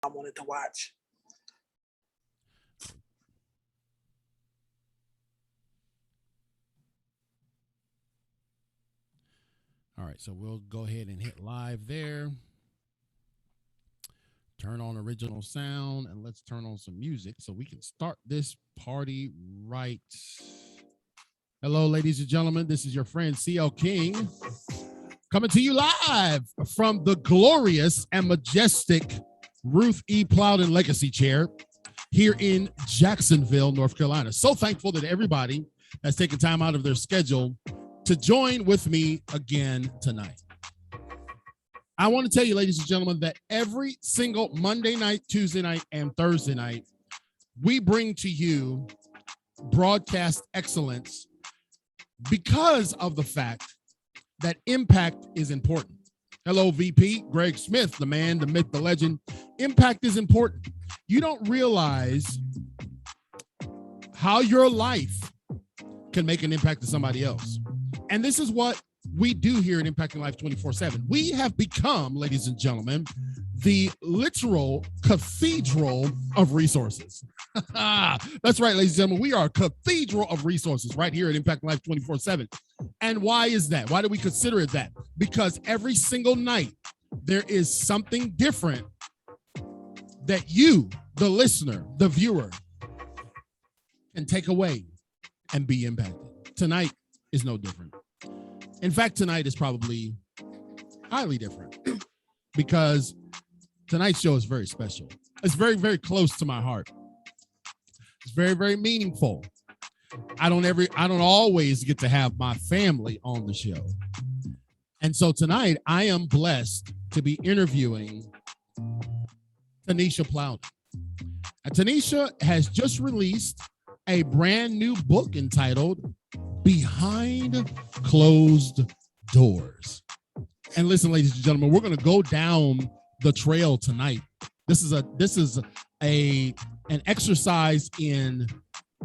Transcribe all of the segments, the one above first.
I wanted to watch. All right, so we'll go ahead and hit live there. Turn on original sound, and let's turn on some music so we can start this party right. Hello, ladies and gentlemen. This is your friend CL King coming to you live from the glorious and majestic Ruth E. Plowden Legacy Chair here in Jacksonville, North Carolina. So thankful that everybody has taken time out of their schedule to join with me again tonight. I want to tell you, ladies and gentlemen, that every single Monday night, Tuesday night, and Thursday night, we bring to you broadcast excellence because of the fact that impact is important. Hello, VP, Greg Smith, the man, the myth, the legend. Impact is important. You don't realize how your life can make an impact to somebody else. And this is what we do here at Impacting Life 24/7. We have become, ladies and gentlemen, the literal cathedral of resources. That's right, ladies and gentlemen. We are a cathedral of resources right here at Impacting Life 24/7. And why is that? Why do we consider it that? Because every single night there is something different that you, the listener, the viewer, can take away and be impacted. Tonight is no different. In fact, tonight is probably highly different because tonight's show is very special. It's very, very close to my heart. It's very, very meaningful. I don't always get to have my family on the show. And so tonight I am blessed to be interviewing Neicee Plowden. And Neicee has just released a brand new book entitled Behind Closed Doors. And listen, ladies and gentlemen, we're going to go down the trail tonight. This is an exercise in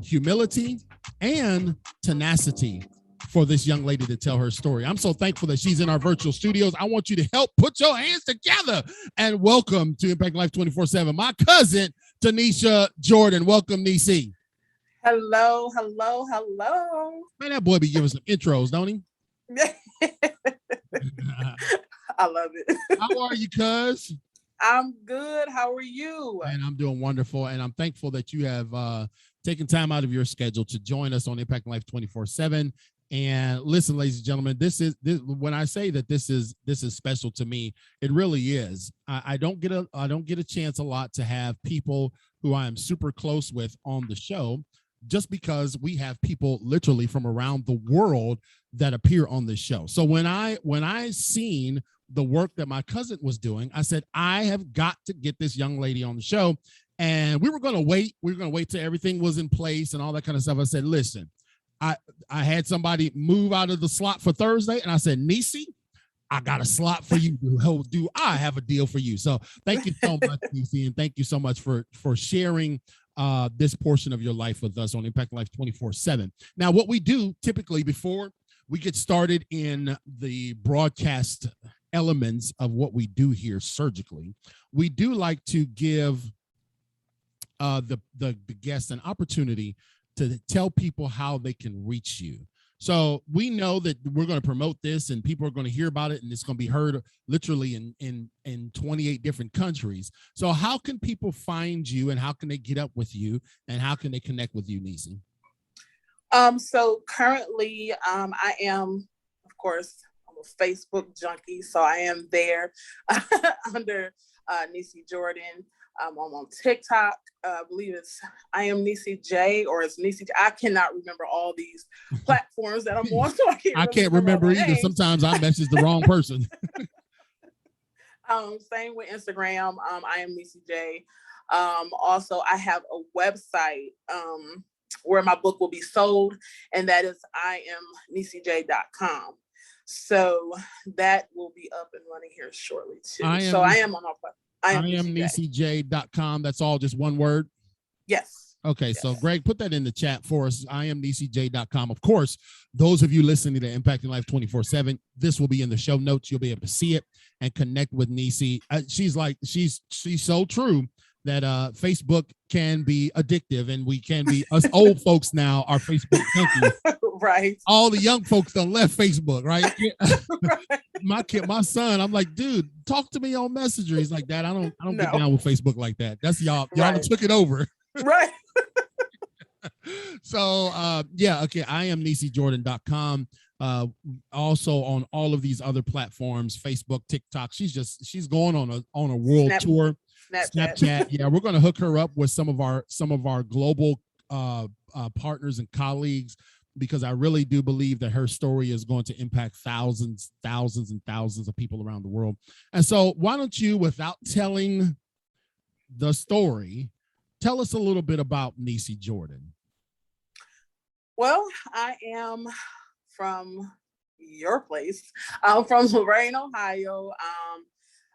humility and tenacity for this young lady to tell her story. I'm so thankful that she's in our virtual studios. I want you to help put your hands together and welcome to Impact Life 24/7, my cousin, Neicee Jordan. Welcome, Neicee. Hello, hello, hello. Man, that boy be giving some intros, don't he? I love it. How are you, cuz? I'm good. How are you? And I'm doing wonderful. And I'm thankful that you have taken time out of your schedule to join us on Impact Life 24/7. And listen, ladies and gentlemen, this when I say that this is special to me, it really is. I don't get a chance a lot to have people who I am super close with on the show, just because we have people literally from around the world that appear on this show. So when I seen the work that my cousin was doing, I said, I have got to get this young lady on the show. And we were going to wait. We were going to wait till everything was in place and all that kind of stuff. I said, listen, I had somebody move out of the slot for Thursday. And I said, Neicee, I got a slot for you. I have a deal for you. So thank you so much, Neicee. And thank you so much for sharing this portion of your life with us on Impact Life 24/7. Now, what we do typically before we get started in the broadcast elements of what we do here surgically, we do like to give the guests an opportunity to tell people how they can reach you. So we know that we're going to promote this and people are going to hear about it and it's going to be heard literally in 28 different countries. So how can people find you and how can they get up with you and how can they connect with you, Neicee? So currently I am, of course, I'm a Facebook junkie. So I am there under Neicee Jordan. I'm on TikTok. I believe I am Neicee J or it's Neicee. I cannot remember all these platforms that I'm on. So I can't remember either. Names. Sometimes I message the wrong person. Same with Instagram. I am Neicee J. Also, I have a website where my book will be sold, and that is iamneicej.com. So that will be up and running here shortly too. I am on all platforms. iamneicej.com. That's all just one word? Yes. Okay, so Yes. Greg, put that in the chat for us. I am bcd.neiceej.com. Of course, those of you listening to Impacting Life 24/7, this will be in the show notes. You'll be able to see it and connect with Neicee. She's so true that Facebook can be addictive, and we can be, us old folks now are Facebook junkies. Right. All the young folks done left Facebook, right? Right. My son, I'm like, dude, talk to me on Messenger. He's like, Dad, I don't No. get down with Facebook like that. That's y'all Right. that took it over. Right. So okay, I am NeiceeJordan.com. Also on all of these other platforms, Facebook, TikTok. She's going on a world tour. Snapchat. Yeah, we're going to hook her up with some of our global partners and colleagues, because I really do believe that her story is going to impact thousands and thousands of people around the world. And so why don't you, without telling the story, tell us a little bit about Neicee Jordan. Well, I am from your place. I'm from Lorain, Ohio.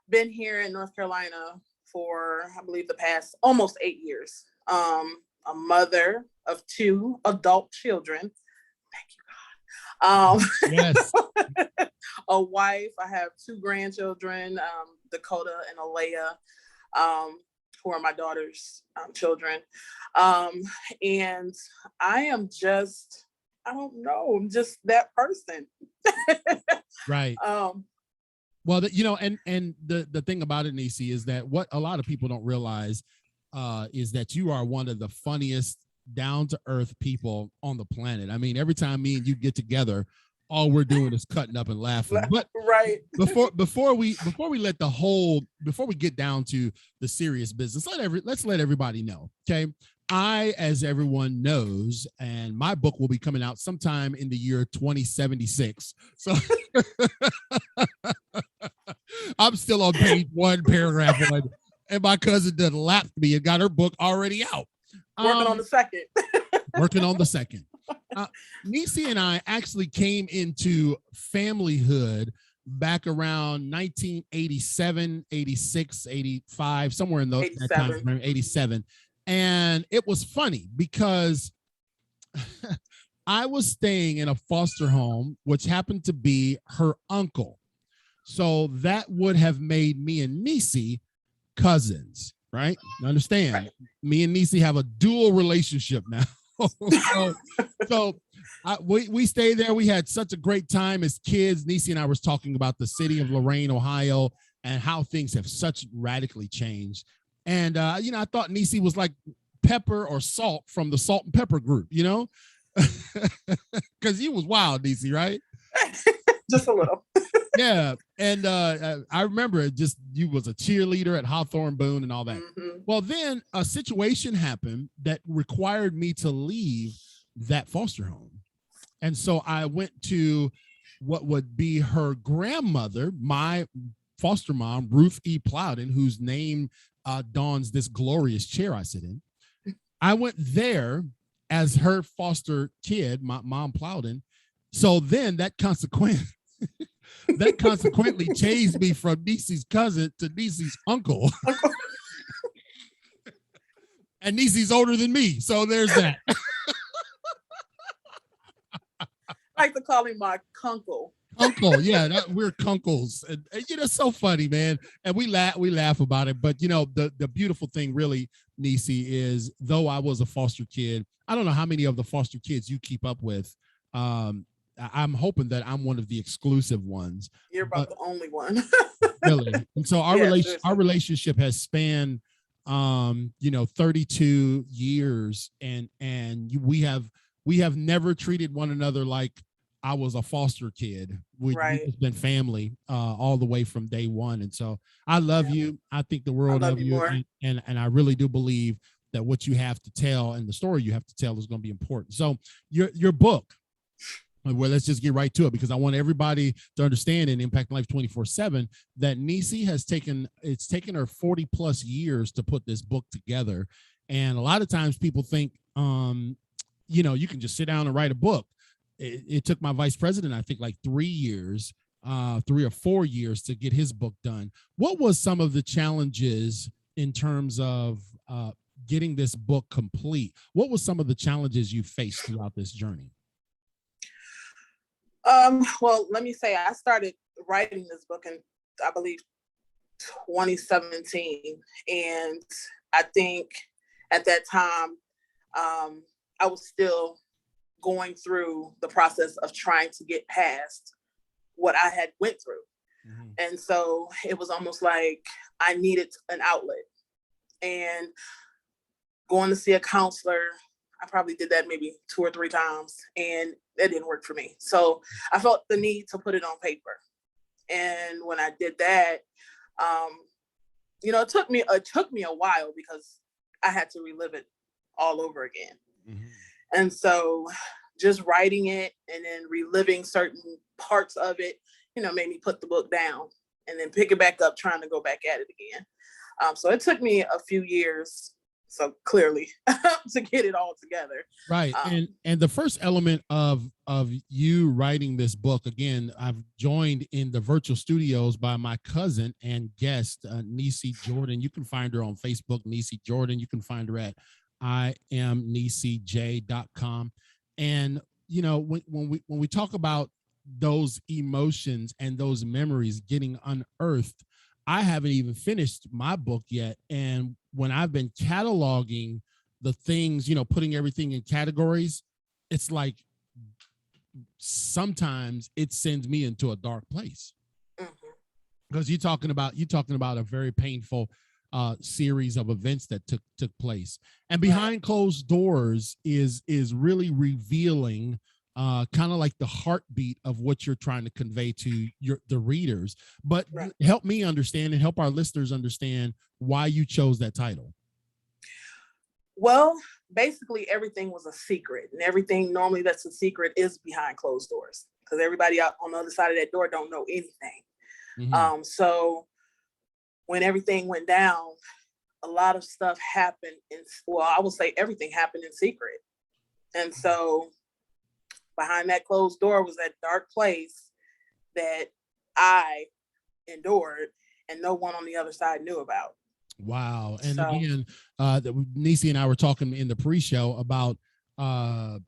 Been here in North Carolina for, I believe, the past almost 8 years. A mother of 2 adult children. Thank you, God. Yes. A wife. I have 2 grandchildren, Dakota and Alea, who are my daughter's children. And I am just, I don't know, I'm just that person. Right. Well, and the thing about it, Neicee, is that what a lot of people don't realize is that you are one of the funniest, down-to-earth people on the planet. I mean, every time me and you get together, all we're doing is cutting up and laughing. But right. before we get down to the serious business, let's let everybody know. Okay. As everyone knows, and my book will be coming out sometime in the year 2076. So I'm still on page 1, paragraph 1, and my cousin done lapped me and got her book already out. Working on the second. Working on the second. Neicee and I actually came into familyhood back around 1987, 86, 85, somewhere in that time frame, 87. And it was funny because I was staying in a foster home, which happened to be her uncle. So that would have made me and Neicee cousins, right? You understand? Right. Me and Neicee have a dual relationship now. We stayed there. We had such a great time as kids. Neicee and I was talking about the city of Lorain, Ohio, and how things have such radically changed. And, I thought Neicee was like Pepper or Salt from the Salt and Pepper group, because you was wild, Neicee, right? Just a little. Yeah. And I remember you was a cheerleader at Hawthorne Boone and all that. Mm-hmm. Well, then a situation happened that required me to leave that foster home. And so I went to what would be her grandmother, my foster mom, Ruth E. Plowden, whose name dons this glorious chair I sit in. I went there as her foster kid, my mom Plowden. So then that consequently changed me from Neicee's cousin to Neicee's uncle. And Neicee's older than me. So there's that. I like to call him my kunkle. Uncle, yeah, we're kunkles, and it's so funny, man. And we laugh about it. But the beautiful thing, really, Neicee, is though I was a foster kid, I don't know how many of the foster kids you keep up with. I'm hoping that I'm one of the exclusive ones. You're about the only one. Really, and so our relationship has spanned, 32 years, and we have never treated one another like I was a foster kid. We've just been family all the way from day one. And so I love you. I think the world of you. And I really do believe that what you have to tell and the story you have to tell is going to be important. So your book, well, let's just get right to it, because I want everybody to understand in Impact Life 24/7 that Neicee has taken her 40 plus years to put this book together. And a lot of times people think, you can just sit down and write a book. It took my vice president, I think, like 3 years, 3 or 4 years to get his book done. What was some of the challenges in terms of getting this book complete, what were some of the challenges you faced throughout this journey? Well, let me say, I started writing this book in, I believe, 2017. And I think at that time, I was still going through the process of trying to get past what I had went through. Mm-hmm. And so it was almost like I needed an outlet. And going to see a counselor, I probably did that maybe 2 or 3 times, and it didn't work for me. So I felt the need to put it on paper. And when I did that, it took me a while because I had to relive it all over again. Mm-hmm. And so just writing it and then reliving certain parts of it, made me put the book down and then pick it back up, trying to go back at it again. So it took me a few years, so clearly, to get it all together. Right. And the first element of you writing this book, again, I've joined in the virtual studios by my cousin and guest, Neicee Jordan. You can find her on Facebook, Neicee Jordan. You can find her at IamNeiceej.com. And, when we talk about those emotions and those memories getting unearthed, I haven't even finished my book yet. And when I've been cataloging the things, putting everything in categories, it's like sometimes it sends me into a dark place. Mm-hmm. Because you're talking about a very painful series of events that took place. And Behind Closed Doors is really revealing kind of like the heartbeat of what you're trying to convey to the readers. But help me understand and help our listeners understand why you chose that title. Well, basically everything was a secret, and everything normally that's a secret is behind closed doors, because everybody out on the other side of that door don't know anything. Mm-hmm. So when everything went down, a lot of stuff happened I will say everything happened in secret. And so behind that closed door was that dark place that I endured and no one on the other side knew about. Wow. And again, Neicee and I were talking in the pre-show about, the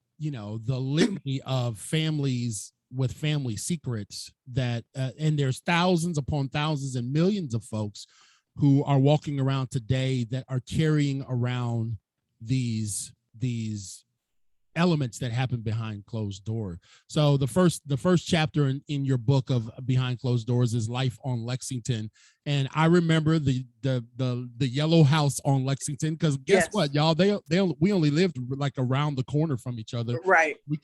litany of families with family secrets that, and there's thousands upon thousands and millions of folks who are walking around today that are carrying around these elements that happen behind closed doors. So the first chapter in your book of Behind Closed Doors is Life on Lexington. And I remember the yellow house on Lexington, because guess what, y'all, we only lived like around the corner from each other. Right. We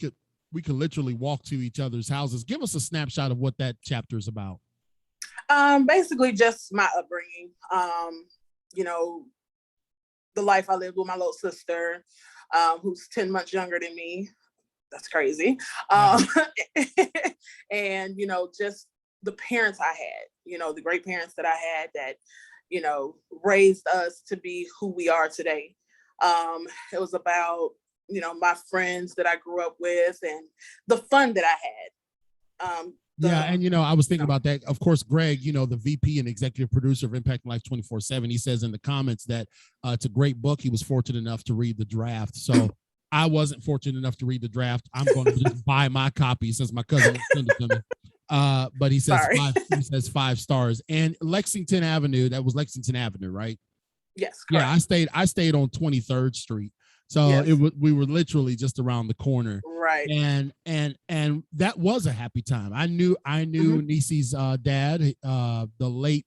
could literally walk to each other's houses. Give us a snapshot of what that chapter is about. Basically just my upbringing, the life I lived with my little sister, who's 10 months younger than me. That's crazy. And, just the parents I had, the great parents that I had that, raised us to be who we are today. It was about, my friends that I grew up with and the fun that I had. And I was thinking about that. Of course, Greg, the VP and executive producer of Impact Life 24/7, he says in the comments that it's a great book. He was fortunate enough to read the draft. So I wasn't fortunate enough to read the draft. I'm going to just buy my copy since my cousin sent it to me. But he says 5 stars. And Lexington Avenue, that was Lexington Avenue, right? Yes. Correct. Yeah, I stayed on 23rd Street. So we were literally just around the corner. Right. And that was a happy time. I knew mm-hmm. Neicee's dad, the late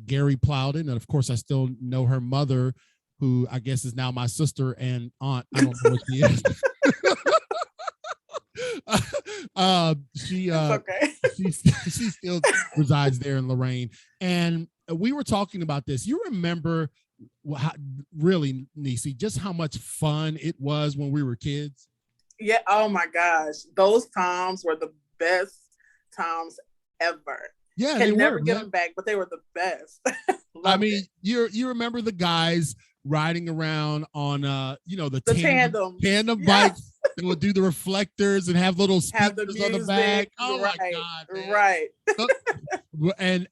Gary Plowden, and of course I still know her mother, who I guess is now my sister and aunt. I don't know what she is. She still resides there in Lorraine. And we were talking about this. You remember really, Neicee, just how much fun it was when we were kids? Yeah. Oh my gosh. Those times were the best times ever. Yeah. Can never get them back, but they were the best. I mean, you remember the guys riding around on the tandem bikes that would do the reflectors and have little speakers on the back. Oh my God. Man. Right.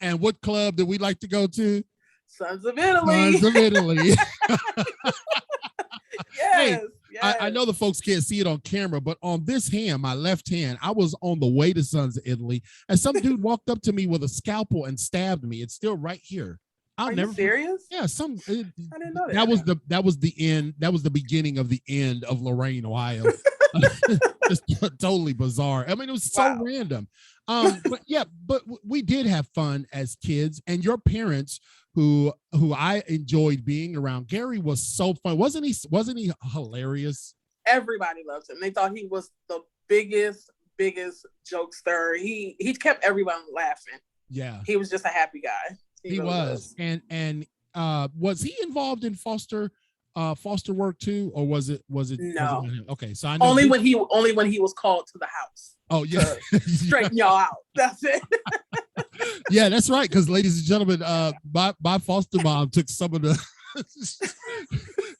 And what club did we like to go to? Sons of Italy. Sons of Italy. Yes, Hey, yes. I know the folks can't see it on camera, but on this hand, my left hand, I was on the way to Sons of Italy, and some dude walked up to me with a scalpel and stabbed me. It's still right here. Are you serious? Yeah, I didn't know that. That was the end. That was the beginning of the end of Lorain, Ohio. Just totally bizarre. I mean, it was so random. But yeah, but we did have fun as kids, and your parents, who I enjoyed being around. Gary was so fun, wasn't he hilarious? Everybody loved him. They thought he was the biggest jokester. He kept everyone laughing. Yeah, he was just a happy guy. He really was. And was he involved in foster work too, or was it no? Was it okay, so I know only when he was called to the house. Oh yeah, straighten y'all out. That's it. Yeah, that's right. Because, ladies and gentlemen, my foster mom took some of the.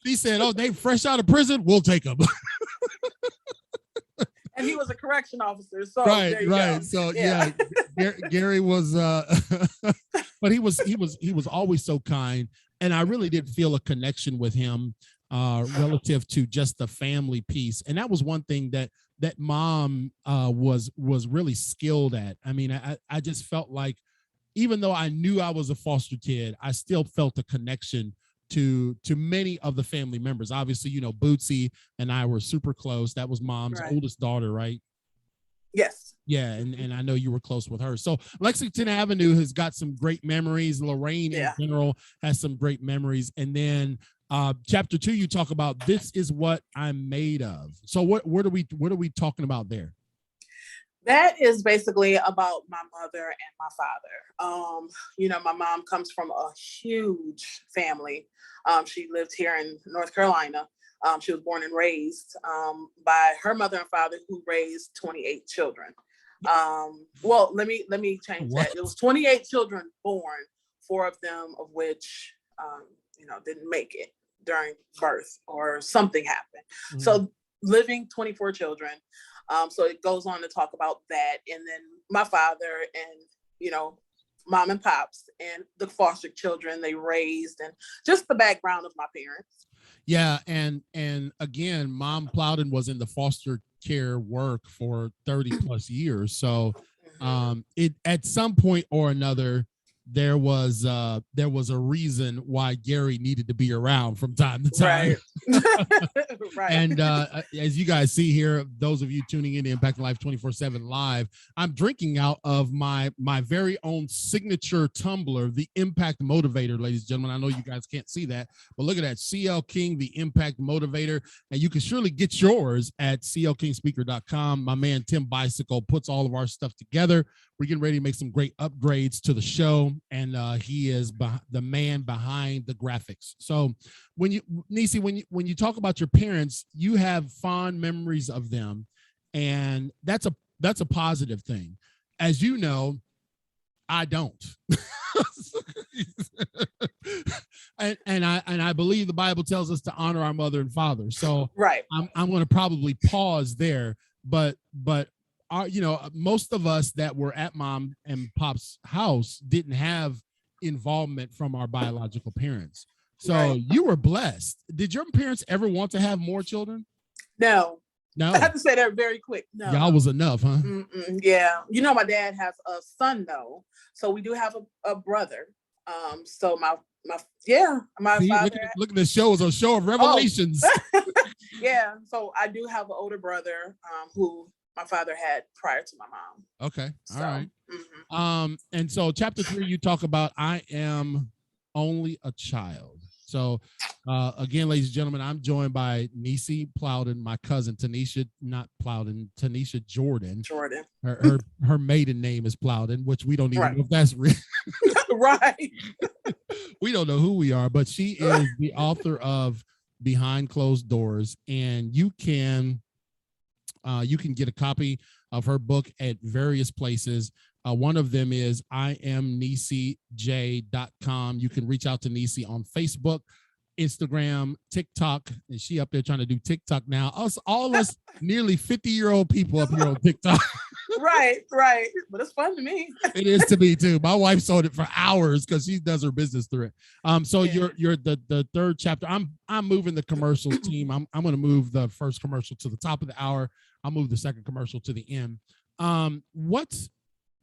He said, "Oh, they fresh out of prison. We'll take them." And he was a correction officer, so right. Go. So yeah, Gary was, but he was always so kind, and I really did feel a connection with him, relative to just the family piece, and that was one thing that mom was really skilled at. I mean, I just felt like, even though I knew I was a foster kid, I still felt a connection to many of the family members. Obviously, Bootsy and I were super close. That was mom's oldest daughter, right? Yes. Yeah, and I know you were close with her. So Lexington Avenue has got some great memories. Lorain in general has some great memories. And then chapter 2, you talk about this is what I'm made of. So what are we talking about there? That is basically about my mother and my father. My mom comes from a huge family. She lived here in North Carolina. She was born and raised by her mother and father, who raised 28 children. Well, let me change that. It was 28 children born, 4 of them of which didn't make it during birth or something happened. Mm-hmm. So living 24 children. So it goes on to talk about that. And then my father and, mom and pops and the foster children they raised, and just the background of my parents. Yeah. And again, Mom Plowden was in the foster care work for 30 plus years. So it at some point or another, there was a reason why Gary needed to be around from time to time. Right. And as you guys see here, those of you tuning in to Impact Life 24/7 live, I'm drinking out of my very own signature tumbler, the Impact Motivator, ladies and gentlemen. I know you guys can't see that, but look at that, CL King, the Impact Motivator. And you can surely get yours at clkingspeaker.com. My man Tim Bicycle puts all of our stuff together. We're getting ready to make some great upgrades to the show, and he is the man behind the graphics. So Neicee, when you talk about your parents, you have fond memories of them, and that's a positive thing. As you know, I don't. and I believe the Bible tells us to honor our mother and father. So I'm going to probably pause there, but most of us that were at Mom and Pop's house didn't have involvement from our biological parents. So you were blessed. Did your parents ever want to have more children? No. I have to say that very quick. No. Y'all was enough, huh? Yeah. My dad has a son though. So we do have a brother. So my father. Look at the show as a show of revelations. Oh. Yeah. So I do have an older brother who my father had prior to my mom. Okay. All right. And so chapter 3, you talk about I am only a child. So again, ladies and gentlemen, I'm joined by Neicee Plowden, my cousin Tanisha Jordan. Her maiden name is Plowden, which we don't even know if that's real. Right. We don't know who we are, but she is the author of Behind Closed Doors, and you can get a copy of her book at various places. One of them is IamNeiceej.com. You can reach out to Neicee on Facebook, Instagram, TikTok. And she up there trying to do TikTok now. All us nearly 50-year-old people up here on TikTok. Right. But it's fun to me. It is to me too. My wife sold it for hours because she does her business through it. So Yeah. you're the third chapter. I'm moving the commercials team. I'm going to move the first commercial to the top of the hour. I'll move the second commercial to the end. What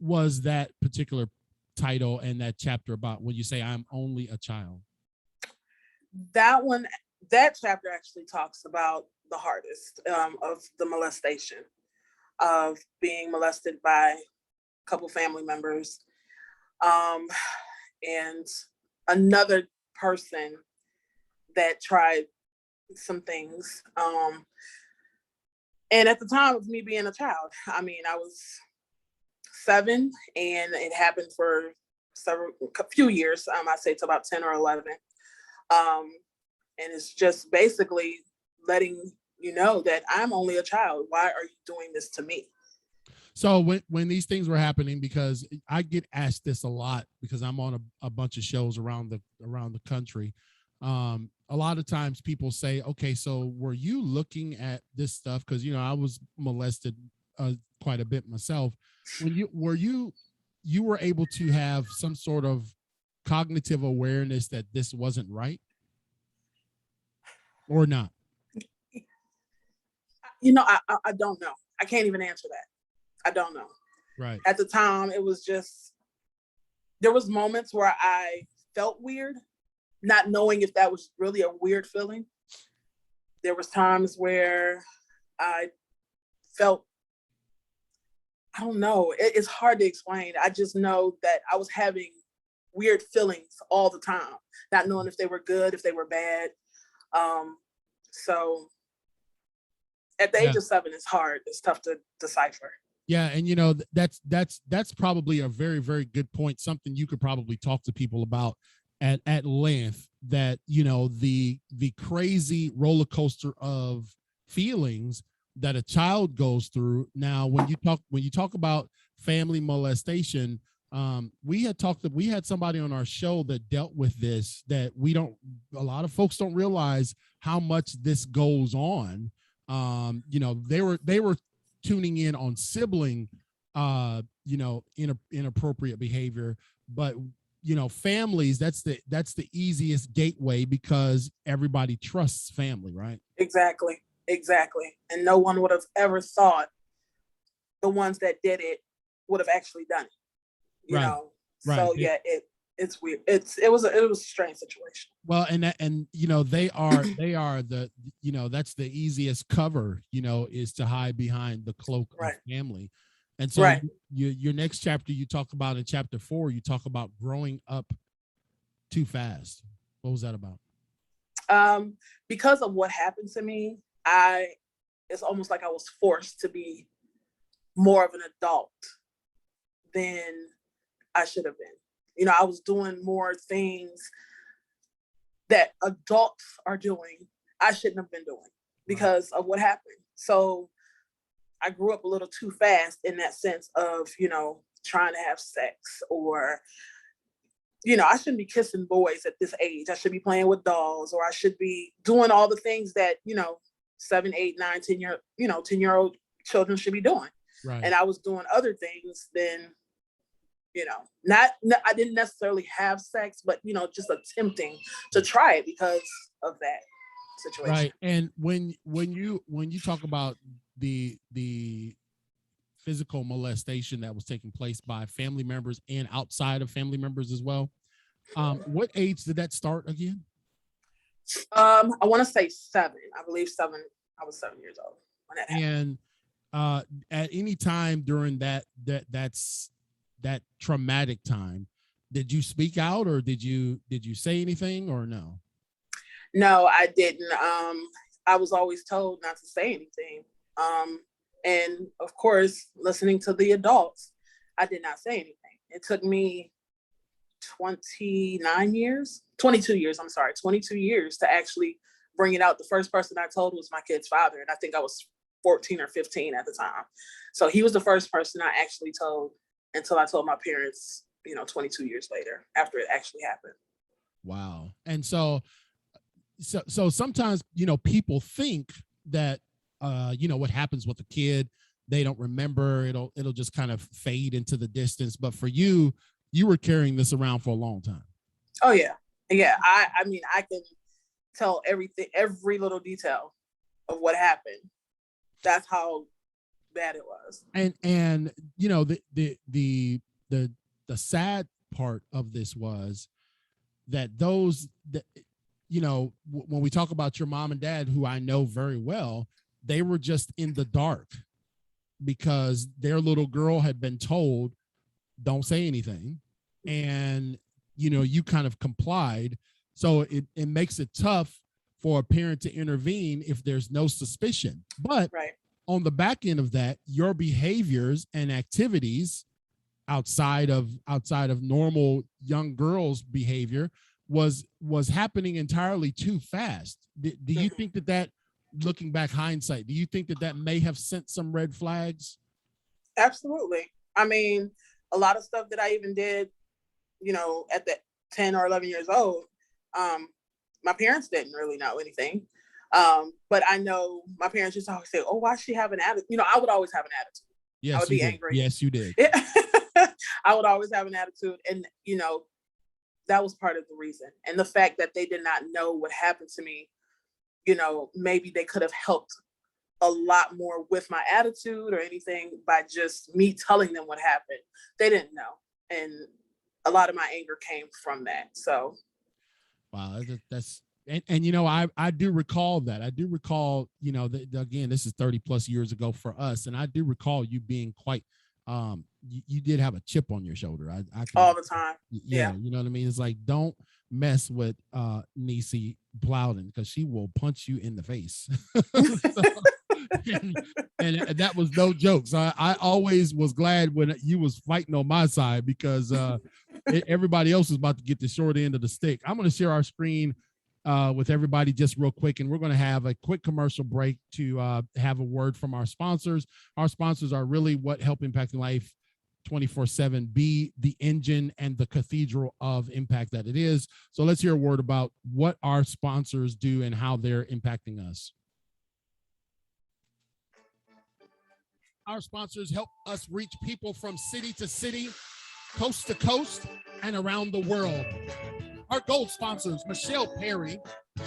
was that particular title and that chapter about when you say I'm only a child? That chapter actually talks about the hardest of the molestation, of being molested by a couple family members, and another person that tried some things. And at the time of me being a child, I mean, I was 7, and it happened for a few years. I'd say to about 10 or 11. And it's just basically letting you know that I'm only a child. Why are you doing this to me? So when these things were happening, because I get asked this a lot because I'm on a bunch of shows around the country. A lot of times people say, okay, so were you looking at this stuff? Because, I was molested quite a bit myself. You were able to have some sort of cognitive awareness that this wasn't right or not? I don't know. I can't even answer that. I don't know. Right. At the time, it was just, there was moments where I felt weird, not knowing if that was really a weird feeling. There was times where I felt, I don't know, it's hard to explain. I just know that I was having weird feelings all the time, not knowing if they were good, if they were bad. So at the age of 7, it's hard. It's tough to decipher. Yeah, and that's probably a very, very good point. Something you could probably talk to people about at length. That the crazy roller coaster of feelings that a child goes through. Now, when you talk about family molestation, we had somebody on our show that dealt with this. That a lot of folks don't realize how much this goes on. They were tuning in on sibling, inappropriate behavior, but families, that's the easiest gateway because everybody trusts family, right? Exactly. And no one would have ever thought the ones that did it would have actually done it. You know. Right. So yeah, it's weird. It was a strange situation. Well, and they are the that's the easiest cover, is to hide behind the cloak of family. And so your next chapter, you talk about in chapter 4, you talk about growing up too fast. What was that about? Because of what happened to me, it's almost like I was forced to be more of an adult than I should have been. I was doing more things that adults are doing I shouldn't have been doing because of what happened. So I grew up a little too fast in that sense of, trying to have sex, or, I shouldn't be kissing boys at this age. I should be playing with dolls, or I should be doing all the things that, 7, 8, 9, 10-year-old children should be doing. Right. And I was doing other things than, I didn't necessarily have sex, but, just attempting to try it because of that situation. Right. And when you talk about the physical molestation that was taking place by family members and outside of family members as well, what age did that start again? I want to say 7. I believe 7. I was 7 years old when that happened. And at any time during that traumatic time, did you speak out, or did you say anything, or no? No, I didn't. I was always told not to say anything. And of course, listening to the adults, I did not say anything. It took me 22 years to actually bring it out. The first person I told was my kid's father, and I think I was 14 or 15 at the time. So he was the first person I actually told, until I told my parents, 22 years later, after it actually happened. Wow. And so sometimes, people think that, what happens with a kid, they don't remember. It'll just kind of fade into the distance. But for you, you were carrying this around for a long time. Oh yeah. Yeah. I mean, I can tell everything, every little detail of what happened. That's how bad it was. And you know, the sad part of this was that those that, you know, when we talk about your mom and dad, who I know very well, they were just in the dark because their little girl had been told, don't say anything. And, you know, you kind of complied. So it makes it tough for a parent to intervene if there's no suspicion. But right. On the back end of that, your behaviors and activities outside of normal young girls' behavior was happening entirely too fast. Do you think that looking back hindsight, do you think that may have sent some red flags? Absolutely. I mean, a lot of stuff that I even did, you know, at the 10 or 11 years old, my parents didn't really know anything. But I know my parents just always say, oh, why she have an attitude? You know, I would always have an attitude. Yes, I would be angry. Yes, you did. I would always have an attitude. And, you know, that was part of the reason. And the fact that they did not know what happened to me, you know, maybe they could have helped a lot more with my attitude or anything by just me telling them what happened. They didn't know. And a lot of my anger came from that. So. Wow, that's and you know, I do recall that. I do recall, you know, again, this is 30 plus years ago for us. And I do recall you being quite, you did have a chip on your shoulder. I can, all the time. Yeah. You know what I mean? It's like, don't mess with Neicee Plowden because she will punch you in the face. and that was no joke. So I always was glad when you was fighting on my side because everybody else is about to get the short end of the stick. I'm going to share our screen with everybody just real quick, and we're going to have a quick commercial break to have a word from our sponsors. Our sponsors are really what help Impacting Life 24/7 be the engine and the cathedral of impact that it is. So let's hear a word about what our sponsors do and how they're impacting us. Our sponsors help us reach people from city to city, coast to coast, and around the world. Our gold sponsors, Michelle Perry.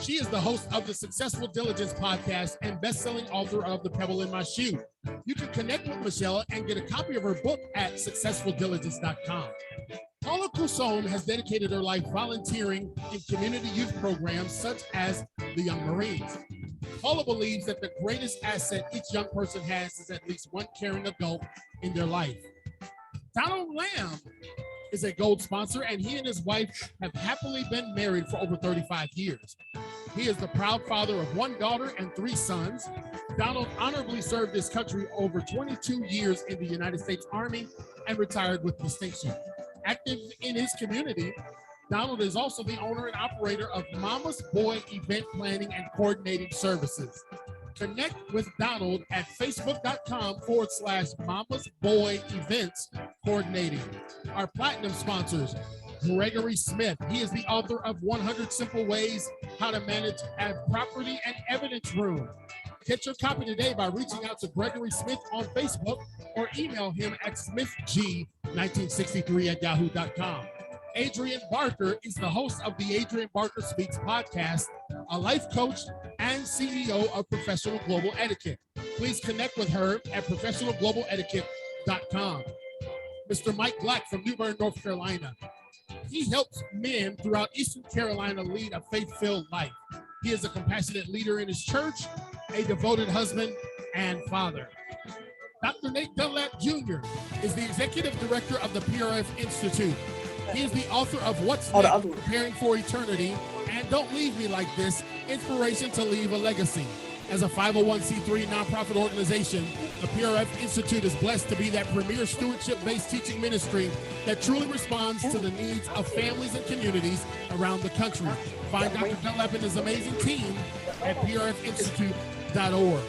She is the host of the Successful Diligence podcast and best-selling author of The Pebble in My Shoe. You can connect with Michelle and get a copy of her book at successfuldiligence.com. Paula Cousson has dedicated her life volunteering in community youth programs such as the Young Marines. Paula believes that the greatest asset each young person has is at least one caring adult in their life. Donald Lamb is a gold sponsor, and he and his wife have happily been married for over 35 years. He is the proud father of one daughter and 3 sons. Donald honorably served his country over 22 years in the United States Army and retired with distinction. Active in his community, Donald is also the owner and operator of Mama's Boy Event Planning and Coordinating Services. Connect with Donald at facebook.com/Mama's Boy Events Coordinating. Our platinum sponsors, Gregory Smith. He is the author of 100 Simple Ways How to Manage a Property and Evidence Room. Get your copy today by reaching out to Gregory Smith on Facebook or email him at smithg1963@yahoo.com. Adrian Barker is the host of the Adrian Barker Speaks podcast, a life coach and CEO of Professional Global Etiquette. Please connect with her at professionalglobaletiquette.com. Mr. Mike Black from New Bern, North Carolina. He helps men throughout Eastern Carolina lead a faith-filled life. He is a compassionate leader in his church, a devoted husband and father. Dr. Nate Dunlap Jr. is the executive director of the PRF Institute. He is the author of What's Next, Preparing for Eternity, and Don't Leave Me Like This, Inspiration to Leave a Legacy. As a 501c3 nonprofit organization, the PRF Institute is blessed to be that premier stewardship-based teaching ministry that truly responds to the needs of families and communities around the country. Find Dr. Dunlap and his amazing team at prfinstitute.org.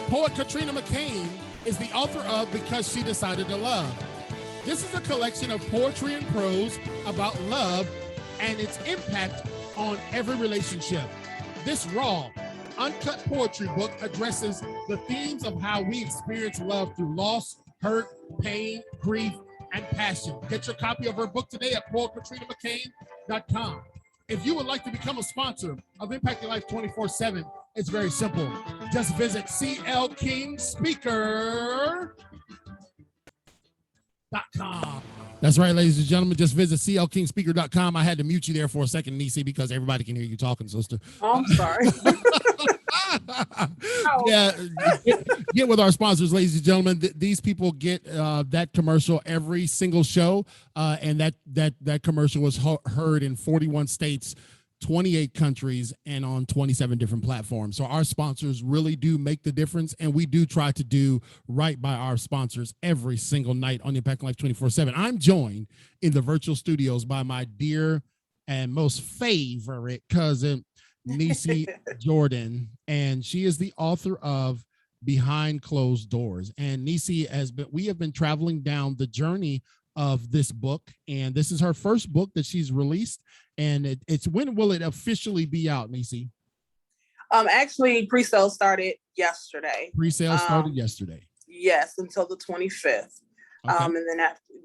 Poet Katrina McCain is the author of Because She Decided to Love. This is a collection of poetry and prose about love and its impact on every relationship. This raw, uncut poetry book addresses the themes of how we experience love through loss, hurt, pain, grief, and passion. Get your copy of her book today at poetkatrina.mccain.com. If you would like to become a sponsor of Impact Your Life 24/7, it's very simple. Just visit clkingspeaker.com. That's right, ladies and gentlemen. Just visit clkingspeaker.com. I had to mute you there for a second, Neicee, because everybody can hear you talking, sister. Oh, I'm sorry. Yeah, get with our sponsors, ladies and gentlemen. These people get that commercial every single show, and that commercial was heard in 41 states, 28 countries, and on 27 different platforms. So our sponsors really do make the difference, and we do try to do right by our sponsors every single night on Impact Life 24/7. I'm joined in the virtual studios by my dear and most favorite cousin, Neicee Jordan, and she is the author of Behind Closed Doors. And Neicee we have been traveling down the journey of this book, and this is her first book that she's released. And it's when will it officially be out, Neicee? Actually, pre-sale started yesterday. Pre-sale started yesterday. Yes, until the 25th. Okay. And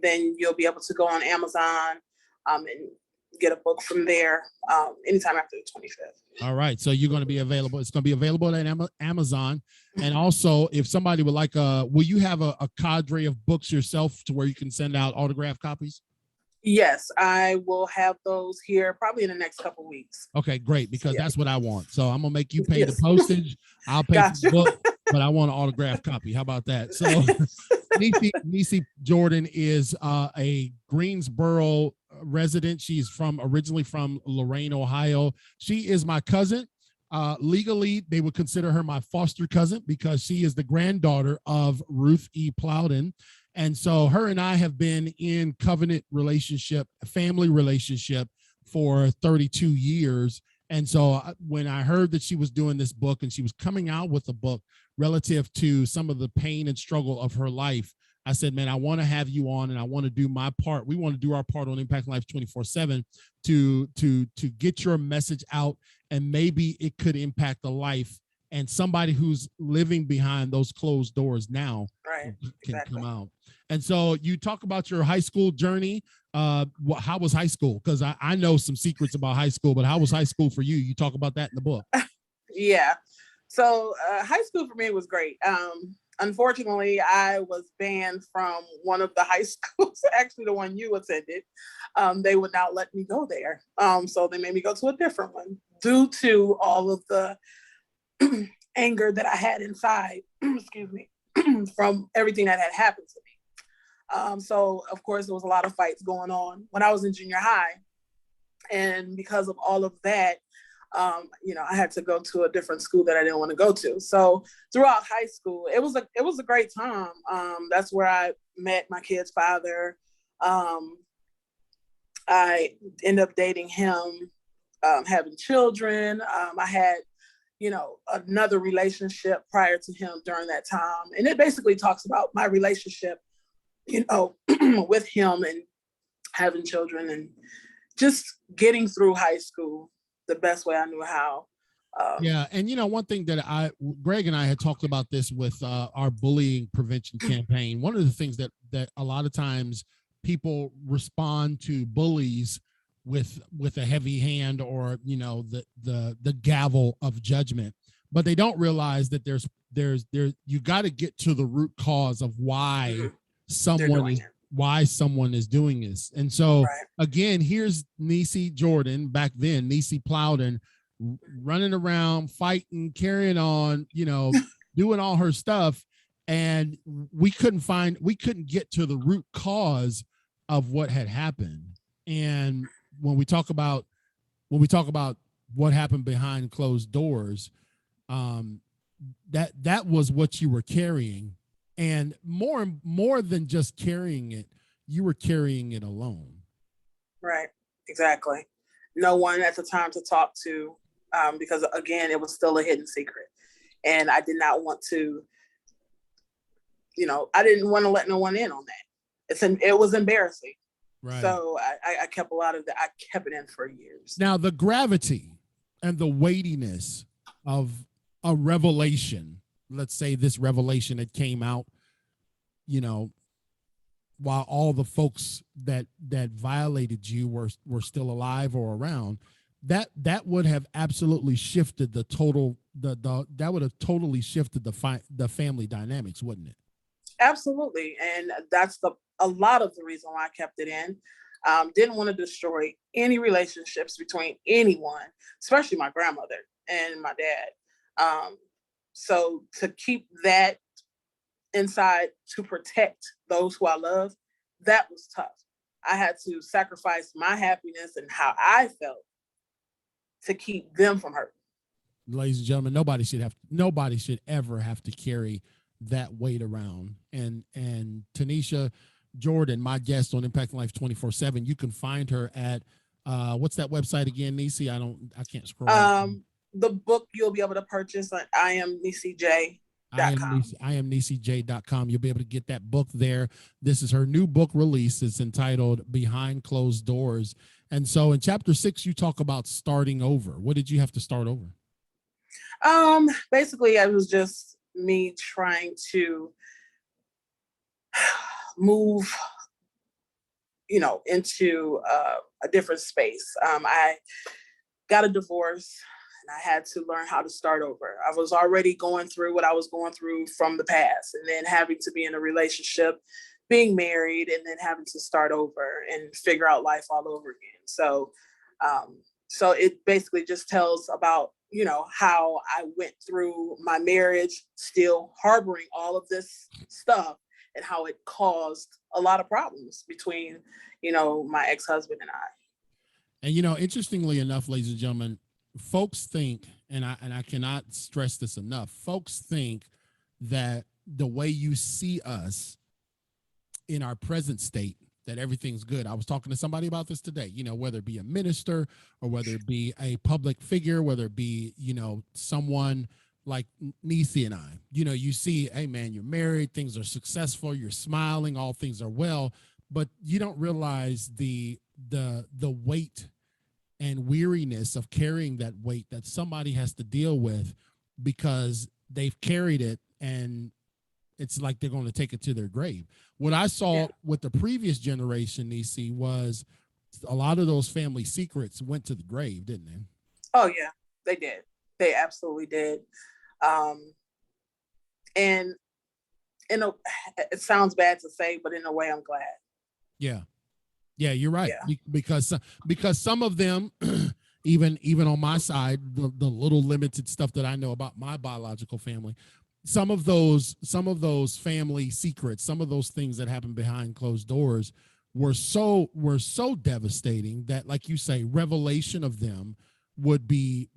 then you'll be able to go on Amazon and get a book from there anytime after the 25th. All right. So you're going to be available. It's going to be available at Amazon. And also, if somebody would like will you have a cadre of books yourself to where you can send out autographed copies? Yes, I will have those here probably in the next couple of weeks. Okay, great, because that's what I want. So I'm going to make you pay the postage. I'll pay for the book, but I want an autographed copy. How about that? So Neicee Jordan is a Greensboro resident. She's originally from Lorain, Ohio. She is my cousin. Legally, they would consider her my foster cousin because she is the granddaughter of Ruth E. Plowden. And so her and I have been in covenant relationship, family relationship for 32 years. And so when I heard that she was doing this book and she was coming out with a book relative to some of the pain and struggle of her life, I said, man, I want to have you on and I want to do my part. We want to do our part on Impact Life 24/7 to get your message out, and maybe it could impact a life and somebody who's living behind those closed doors now can come out. And so you talk about your high school journey. How was high school? Because I know some secrets about high school, but how was high school for you? You talk about that in the book. Yeah. So high school for me was great. Unfortunately, I was banned from one of the high schools, actually the one you attended. They would not let me go there. So they made me go to a different one due to all of the anger that I had inside, excuse me, from everything that had happened to me. So of course there was a lot of fights going on when I was in junior high. And because of all of that, I had to go to a different school that I didn't want to go to. So throughout high school, it was a great time. That's where I met my kid's father. I ended up dating him, having children. I had, another relationship prior to him during that time. And it basically talks about my relationship, with him and having children and just getting through high school the best way I knew how. Yeah. And, one thing that Greg and I had talked about this with our bullying prevention campaign. One of the things that a lot of times people respond to bullies with a heavy hand or, the gavel of judgment, but they don't realize that you got to get to the root cause of why someone is doing this. And so again, here's Neicee Jordan, back then, Neicee Plowden, running around, fighting, carrying on, doing all her stuff. And we couldn't get to the root cause of what had happened. And when we talk about what happened behind closed doors, that was what you were carrying. And more than just carrying it, you were carrying it alone. Right. Exactly. No one at the time to talk to, because again, it was still a hidden secret. And I did not want to, I didn't want to let no one in on that. It was embarrassing. Right. So I kept a lot of that. I kept it in for years. Now, the gravity and the weightiness of a revelation, let's say this revelation that came out, you know, while all the folks that violated you were still alive or around, that would have absolutely shifted the total that would have totally shifted the family dynamics, wouldn't it? Absolutely. And that's a lot of the reason why I kept it in. Didn't want to destroy any relationships between anyone, especially my grandmother and my dad. So to keep that inside to protect those who I love, that was tough. I had to sacrifice my happiness and how I felt to keep them from hurting. Ladies and gentlemen, nobody should ever have to carry that weight around. And Tanisha Jordan, my guest on Impact Life 24/7, you can find her at what's that website again, Neicee? I can't scroll. The book you'll be able to purchase on IamNeiceej.com. IamNeiceej.com. You'll be able to get that book there. This is her new book release. It's entitled Behind Closed Doors. And so in chapter 6, you talk about starting over. What did you have to start over? Basically, it was just me trying to move, into a different space. I got a divorce and I had to learn how to start over. I was already going through what I was going through from the past, and then having to be in a relationship, being married, and then having to start over and figure out life all over again. So it basically just tells about, how I went through my marriage, still harboring all of this stuff, and how it caused a lot of problems between, my ex-husband and I. And interestingly enough, ladies and gentlemen, folks think, and I cannot stress this enough, folks think that the way you see us in our present state, that everything's good. I was talking to somebody about this today, whether it be a minister or whether it be a public figure, whether it be, someone like Neicee and I, you see, hey man, you're married, things are successful, you're smiling, all things are well, but you don't realize the weight and weariness of carrying that weight that somebody has to deal with because they've carried it, and it's like they're going to take it to their grave. What I saw with the previous generation, Neicee, was a lot of those family secrets went to the grave, didn't they? Oh yeah, they did. They absolutely did. And it sounds bad to say, but in a way, I'm glad. Yeah, you're right. Yeah. Because some of them, even on my side, the little limited stuff that I know about my biological family, some of those family secrets, some of those things that happen behind closed doors were so devastating that, like you say, revelation of them would be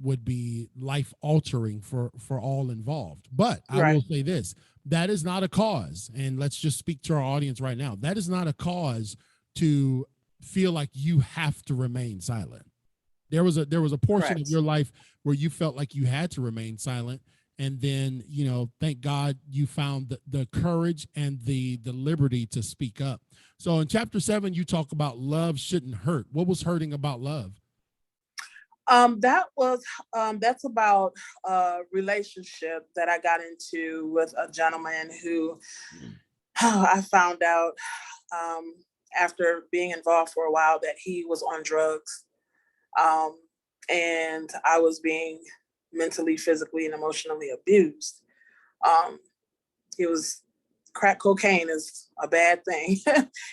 life altering for all involved. But I will say this, that is not a cause, and let's just speak to our audience right now, that is not a cause to feel like you have to remain silent. There was a portion of your life where you felt like you had to remain silent, and then thank God you found the courage and the liberty to speak up. So in chapter 7, you talk about love shouldn't hurt. What was hurting about love? That's about a relationship that I got into with a gentleman who I found out after being involved for a while that he was on drugs, and I was being mentally, physically, and emotionally abused. He was crack cocaine is a bad thing,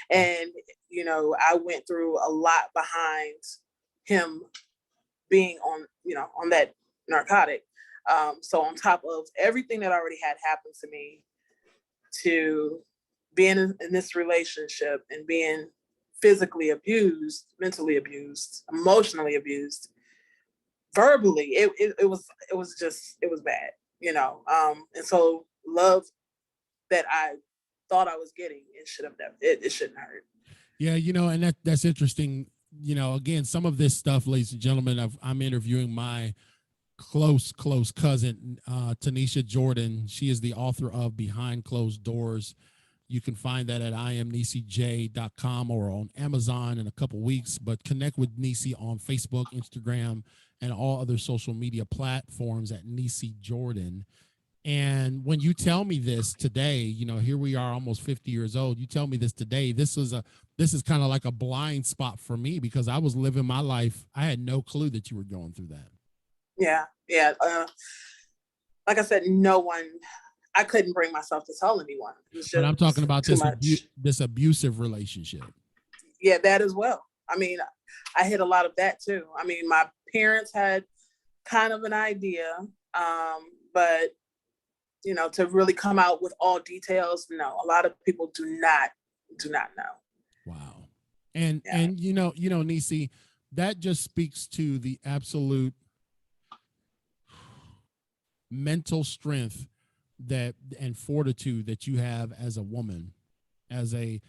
and I went through a lot behind him being on that narcotic. So on top of everything that already had happened to me, to being in this relationship and being physically abused, mentally abused, emotionally abused, verbally, it was bad, and so love that I thought I was getting, it shouldn't hurt. Yeah, and that's interesting. Again, some of this stuff, ladies and gentlemen, I'm interviewing my close cousin, Tanisha Jordan. She is the author of Behind Closed Doors. You can find that at IamNeiceej.com or on Amazon in a couple weeks, but connect with Neicee on Facebook, Instagram, and all other social media platforms at Neicee Jordan. And when you tell me this today, you know, here we are almost 50 years old. You tell me this today, this is kind of like a blind spot for me because I was living my life. I had no clue that you were going through that. Yeah. Yeah. Like I said, I couldn't bring myself to tell anyone. It was But I'm just talking about too much. this abusive relationship. Yeah, that as well. I mean, I hit a lot of that too. I mean, my parents had kind of an idea, but you know, to really come out with all details, no. A lot of people do not know. Wow. And Yeah. and you know, Neicee, that just speaks to the absolute mental strength that and fortitude that you have as a woman, as a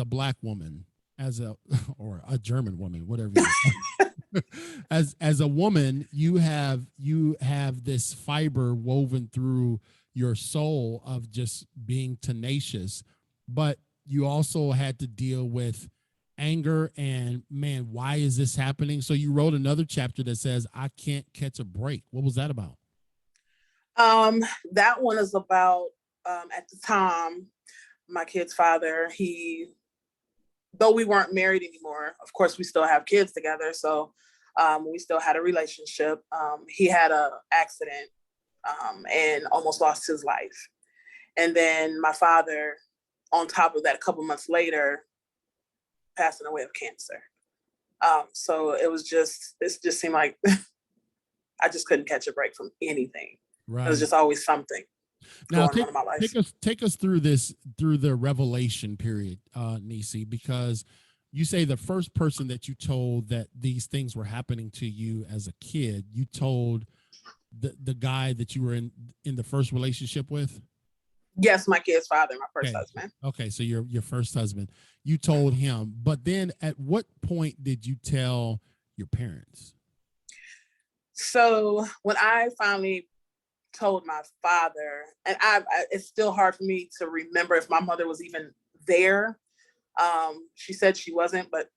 Black woman, as a or a German woman, whatever you as a woman, you have this fiber woven through your soul of just being tenacious, but you also had to deal with anger and, man, why is this happening? So you wrote another chapter that says, I can't catch a break. What was that about? That one is about at the time, my kid's father, though we weren't married anymore, of course we still have kids together. So we still had a relationship. He had an accident and almost lost his life. And then my father, on top of that, a couple months later, passing away of cancer. So it just seemed like I just couldn't catch a break from anything. Right. It was just always something now going on in my life. Take us through the revelation period, Neicee, because you say the first person that you told that these things were happening to you as a kid, you told the guy that you were in the first relationship with? Yes, my kid's father, my first husband. Okay, so your first husband, you told him, but then at what point did you tell your parents? So when I finally told my father, and it's still hard for me to remember if my mother was even there. She said she wasn't, but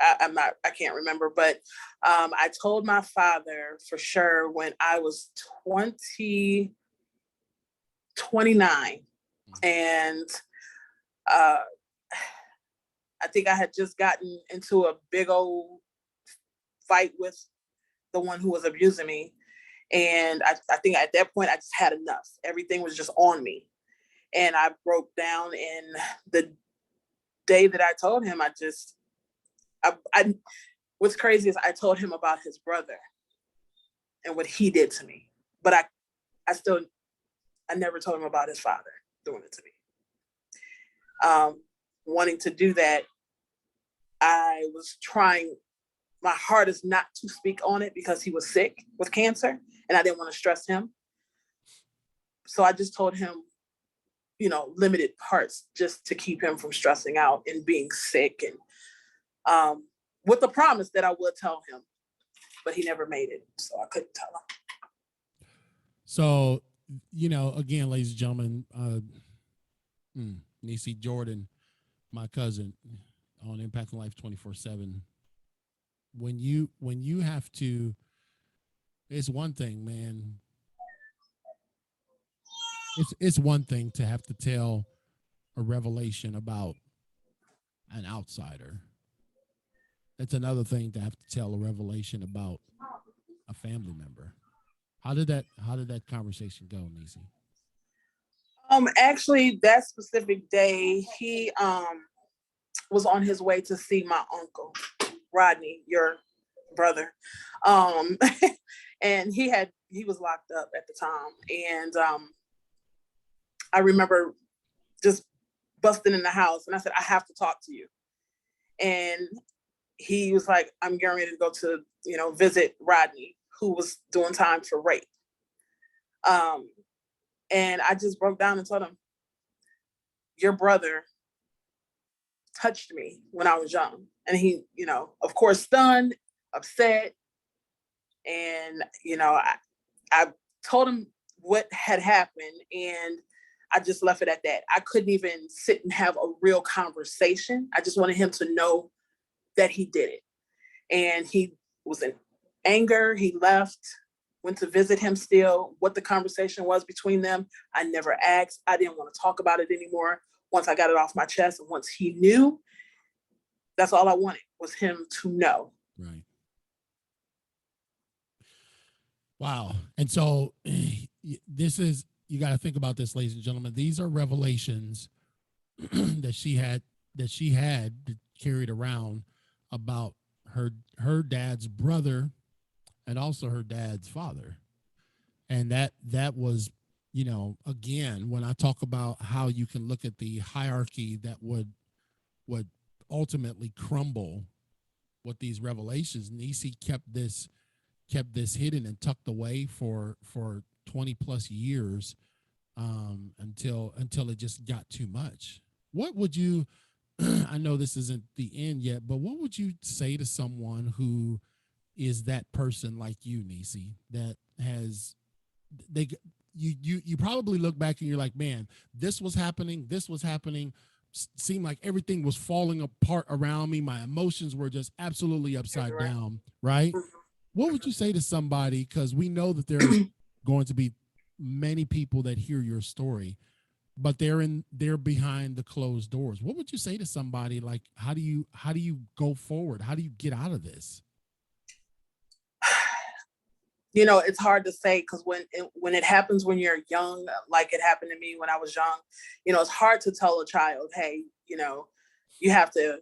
I can't remember. But I told my father for sure when I was 29. And I think I had just gotten into a big old fight with the one who was abusing me. And I think at that point, I just had enough. Everything was just on me. And I broke down. And the day that I told him, what's crazy is I told him about his brother and what he did to me. But I never told him about his father doing it to me. Wanting to do that, I was trying my hardest not to speak on it because he was sick with cancer and I didn't want to stress him. So I just told him, you know, limited parts just to keep him from stressing out and being sick, and with the promise that I would tell him, but he never made it. So I couldn't tell him. So, you know, again, ladies and gentlemen, Neicee Jordan, my cousin on Impact Life 24/7. When you have to, it's one thing, man. It's one thing to have to tell a revelation about an outsider. It's another thing to have to tell a revelation about a family member. How did that conversation go, Neicee? Actually, that specific day, he was on his way to see my uncle, Rodney, your brother. And he was locked up at the time. And I remember just busting in the house and I said, I have to talk to you. And he was like, I'm getting ready to go to, you know, visit Rodney, who was doing time for rape. And I just broke down and told him, your brother touched me when I was young. And he, you know, of course, stunned, upset. And, you know, I told him what had happened and I just left it at that. I couldn't even sit and have a real conversation. I just wanted him to know that he did it. And he was in anger. He left, went to visit him still. What the conversation was between them, I never asked. I didn't want to talk about it anymore. Once I got it off my chest, and once he knew, that's all I wanted, was him to know. Right. Wow. And so this is, you got to think about this, ladies and gentlemen. These are revelations that she had carried around about her dad's brother and also her dad's father. And that was, you know, again, when I talk about how you can look at the hierarchy that would ultimately crumble with these revelations, Neicee kept this hidden and tucked away for 20 plus years, until it just got too much. What would you, I know this isn't the end yet, but what would you say to someone who is that person like you, Neicee, that has, you probably look back and you're like, man, this was happening, seemed like everything was falling apart around me. My emotions were just absolutely upside down, right? What would you say to somebody, because we know that there's going to be many people that hear your story, but they're behind the closed doors. What would you say to somebody? Like, how do you go forward? How do you get out of this? You know, it's hard to say, because when it happens when you're young, like it happened to me when I was young, you know, it's hard to tell a child, hey, you know, you have to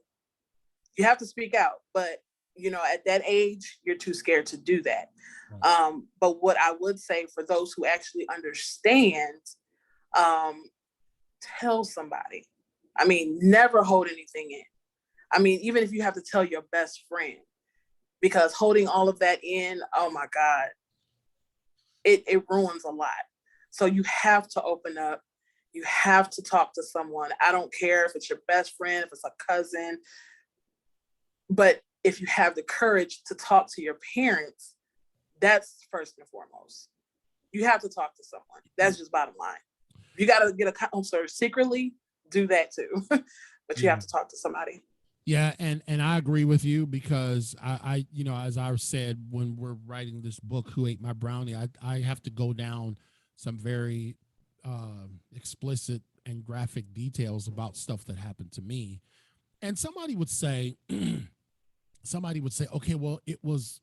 speak out. But, you know, at that age, you're too scared to do that. Right. But what I would say for those who actually understand, tell somebody. I mean, never hold anything in. I mean, even if you have to tell your best friend, because holding all of that in, oh my God, it ruins a lot. So you have to open up. You have to talk to someone. I don't care if it's your best friend, if it's a cousin, but if you have the courage to talk to your parents, that's first and foremost. You have to talk to someone. That's just bottom line. If you got to get a counselor secretly, do that too. But you have to talk to somebody. Yeah, and I agree with you, because I you know, as I said, when we're writing this book, Who Ate My Brownie, I have to go down some very explicit and graphic details about stuff that happened to me. And somebody would say, okay, well, it was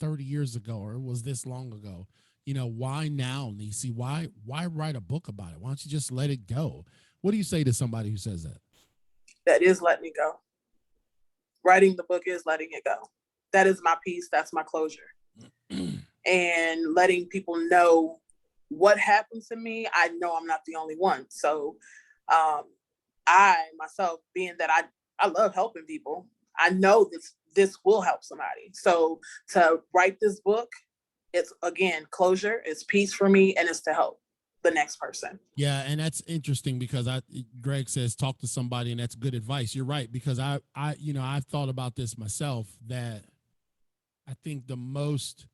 30 years ago, or it was this long ago. You know, why now, Neicee? Why write a book about it? Why don't you just let it go? What do you say to somebody who says that? That is letting it go. Writing the book is letting it go. That is my piece. That's my closure. And letting people know what happened to me. I know I'm not the only one. So I myself, being that I love helping people, I know this will help somebody. So to write this book, it's, again, closure, it's peace for me, and it's to help the next person. Yeah, and that's interesting, because Greg says talk to somebody, and that's good advice. You're right, because I you know, I've thought about this myself, that I think the most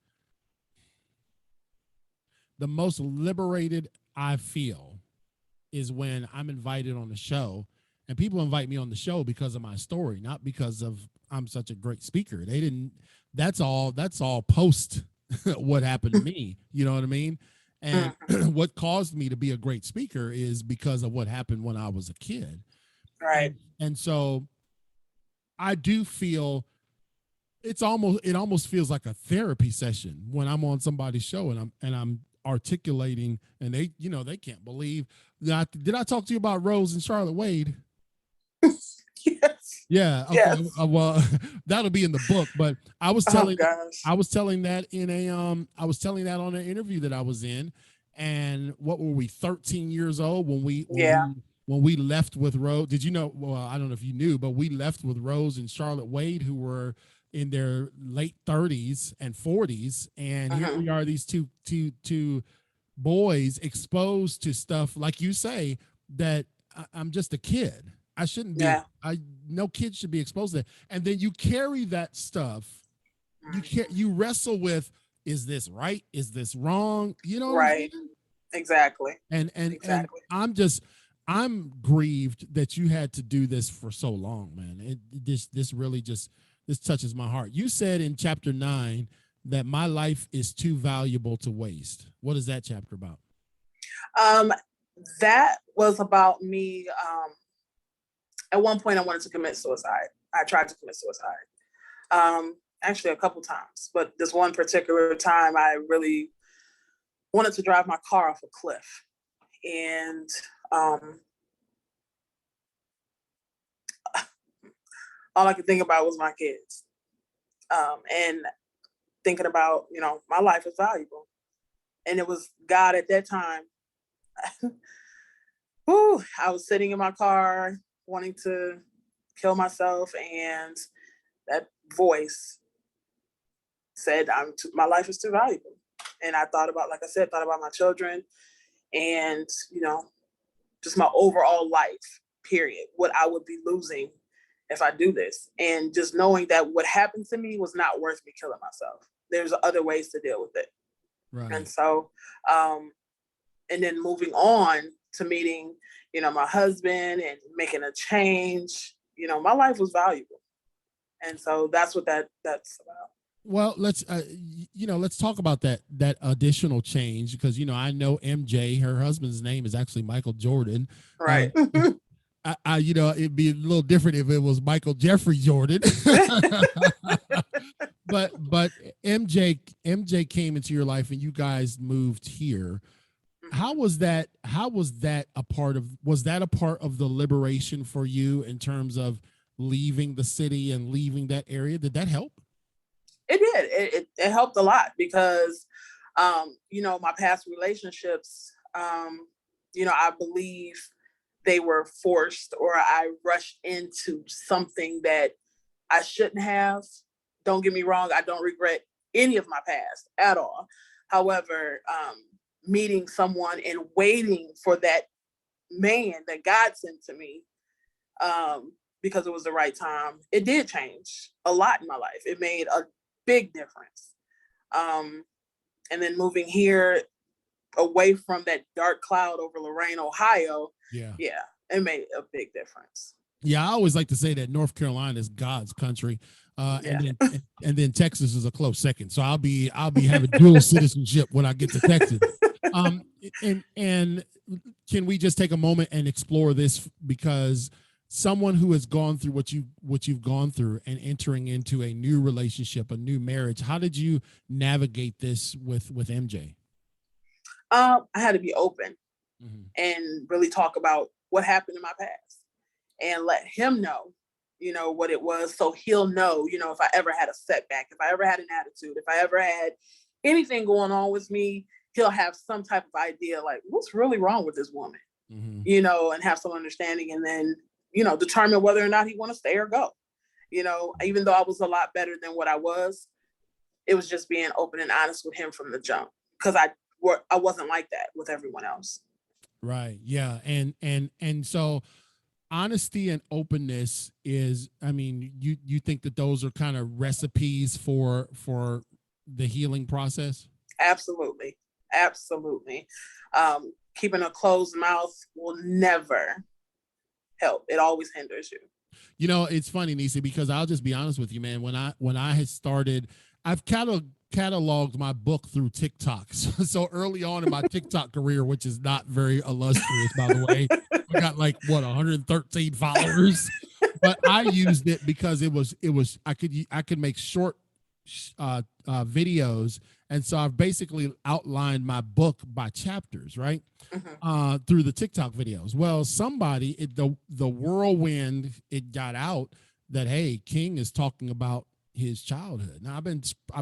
liberated I feel is when I'm invited on the show, and people invite me on the show because of my story, not because of I'm such a great speaker. They didn't. That's all post what happened to me. You know what I mean? And what caused me to be a great speaker is because of what happened when I was a kid. Right. And so I do feel it almost feels like a therapy session when I'm on somebody's show and I'm articulating, and they, you know, they can't believe that. Did I talk to you about Rose and Charlotte Wade? Yes. Yeah. Okay. Yes. Well, that'll be in the book, but I was telling that I was telling that on an interview that I was in. And what were we, 13 years old when we left with Rose? Did you know? Well, I don't know if you knew, but we left with Rose and Charlotte Wade, who were in their late 30s and 40s, and here we are, these two boys exposed to stuff, like you say, that I'm just a kid. I shouldn't be. No kid should be exposed to that. And then you carry that stuff. You wrestle with, is this right? Is this wrong? You know, right? Exactly. And exactly. And I'm grieved that you had to do this for so long, man. This really just, this touches my heart. You said in chapter 9 that my life is too valuable to waste. What is that chapter about? That was about me. At one point, I wanted to commit suicide. I tried to commit suicide. Actually a couple times, but this one particular time, I really wanted to drive my car off a cliff. And all I could think about was my kids. And thinking about, my life is valuable. And it was God at that time. I was sitting in my car wanting to kill myself, and that voice said, my life is too valuable. And I thought about, like I said, thought about my children and, just my overall life, period, what I would be losing if I do this. And just knowing that what happened to me was not worth me killing myself. There's other ways to deal with it. Right. And so, and then moving on to meeting, my husband and making a change, my life was valuable. And so that's what that's about. Well, let's talk about that additional change, because I know MJ, her husband's name is actually Michael Jordan. Right. It'd be a little different if it was Michael Jeffrey Jordan. but MJ came into your life and you guys moved here. How was that a part of the liberation for you in terms of leaving the city and leaving that area? Did that help? It did. It helped a lot because, my past relationships, I believe they were forced, or I rushed into something that I shouldn't have. Don't get me wrong. I don't regret any of my past at all. However, meeting someone and waiting for that man that God sent to me, because it was the right time, it did change a lot in my life. It made a big difference. And then moving here away from that dark cloud over Lorain, Ohio, it made a big difference. Yeah, I always like to say that North Carolina is God's country, and then Texas is a close second. So I'll be having dual citizenship when I get to Texas. And can we just take a moment and explore this, because someone who has gone through what you've gone through and entering into a new relationship, a new marriage, how did you navigate this with MJ? I had to be open and really talk about what happened in my past and let him know, what it was. So he'll know, if I ever had a setback, if I ever had an attitude, if I ever had anything going on with me, he'll have some type of idea, like, what's really wrong with this woman, and have some understanding, and then, determine whether or not he want to stay or go. Even though I was a lot better than what I was, it was just being open and honest with him from the jump, because I wasn't like that with everyone else. Right. Yeah. And so honesty and openness is, you think that those are kind of recipes for the healing process? Absolutely. Keeping a closed mouth will never help. It always hinders you. It's funny, Neicee, because I'll just be honest with you, man. When I had started, I've cataloged my book through TikTok. So early on in my TikTok career, which is not very illustrious, by the way, I got 113 followers, but I used it because it was I could make short videos, and so I've basically outlined my book by chapters, right? Through the TikTok videos. Well, the whirlwind, it got out that, hey, King is talking about his childhood. Now I've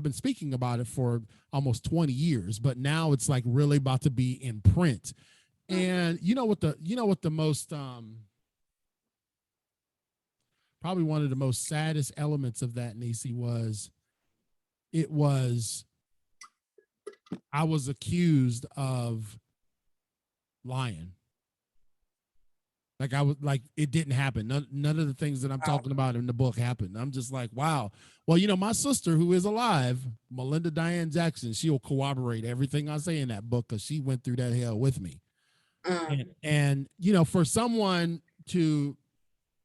been speaking about it for almost 20 years, but now it's really about to be in print. And what the most probably one of the most saddest elements of that, Neicee, I was accused of lying. It didn't happen. None of the things that I'm talking about in the book happened. I'm just like, wow. Well, my sister, who is alive, Melinda Diane Jackson, she'll corroborate everything I say in that book, because she went through that hell with me. And for someone to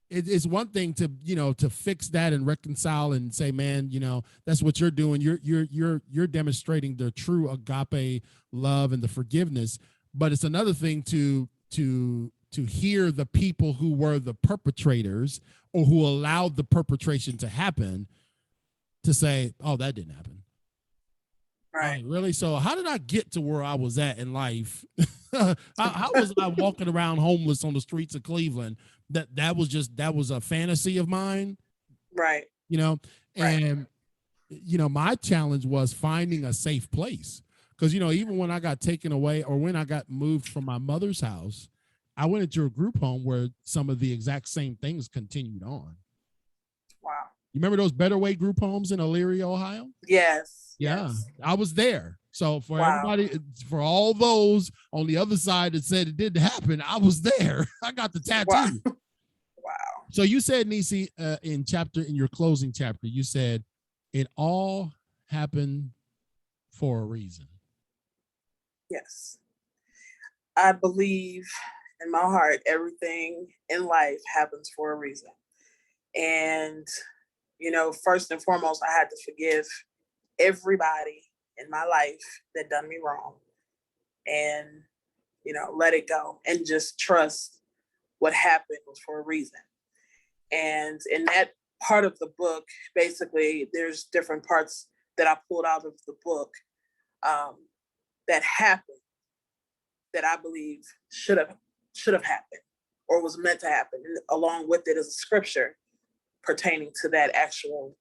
it's one thing to, to fix that and reconcile and say, man, that's what you're doing. You're demonstrating the true agape love and the forgiveness. But it's another thing to hear the people who were the perpetrators or who allowed the perpetration to happen to say, oh, that didn't happen. Right. Really? So how did I get to where I was at in life? How was I walking around homeless on the streets of Cleveland? That was a fantasy of mine. Right. And my challenge was finding a safe place. Because, even when I got taken away or when I got moved from my mother's house, I went into a group home where some of the exact same things continued on. Wow. You remember those Better Way group homes in Elyria, Ohio? Yes. Yeah, yes. I was there. So for Wow. everybody, for all those on the other side that said it didn't happen, I was there. I got the tattoo. Wow. So you said, Neicee, in your closing chapter, you said it all happened for a reason. Yes. I believe in my heart, everything in life happens for a reason. And, first and foremost, I had to forgive everybody in my life that done me wrong and, let it go and just trust what happened was for a reason. And in that part of the book, basically, there's different parts that I pulled out of the book that happened that I believe should have happened or was meant to happen. And along with it is a scripture pertaining to that actual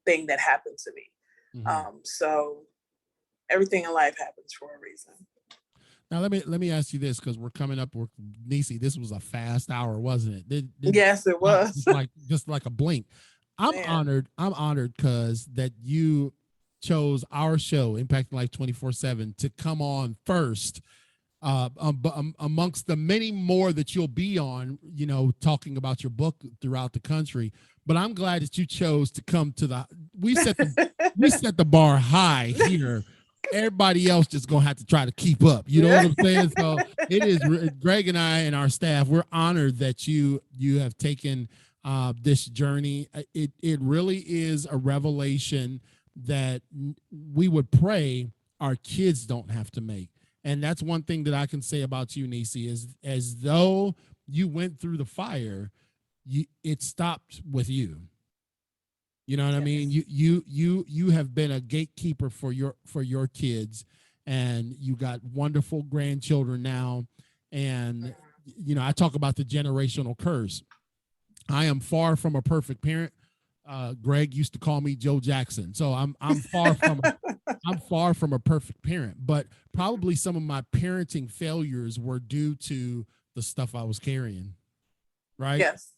thing that happened to me. Mm-hmm. So everything in life happens for a reason. Now let me ask you this, because we're coming up with Neicee. This was a fast hour, wasn't it? Yes, it was. Just like a blink. I'm honored because that you chose our show, Impacting Life 24/7, to come on first. Amongst the many more that you'll be on, talking about your book throughout the country. But I'm glad that you chose to come to we set the bar high here. Everybody else just gonna have to try to keep up. You know what I'm saying? So it is Greg and I and our staff. We're honored that you have taken this journey. It really is a revelation that we would pray our kids don't have to make. And that's one thing that I can say about you, Neicee, is as though you went through the fire, it stopped with you. You know what I mean? You have been a gatekeeper for your kids, and you got wonderful grandchildren now. And I talk about the generational curse. I am far from a perfect parent. Greg used to call me Joe Jackson, so I'm far from a perfect parent. But probably some of my parenting failures were due to the stuff I was carrying. Right? Yes.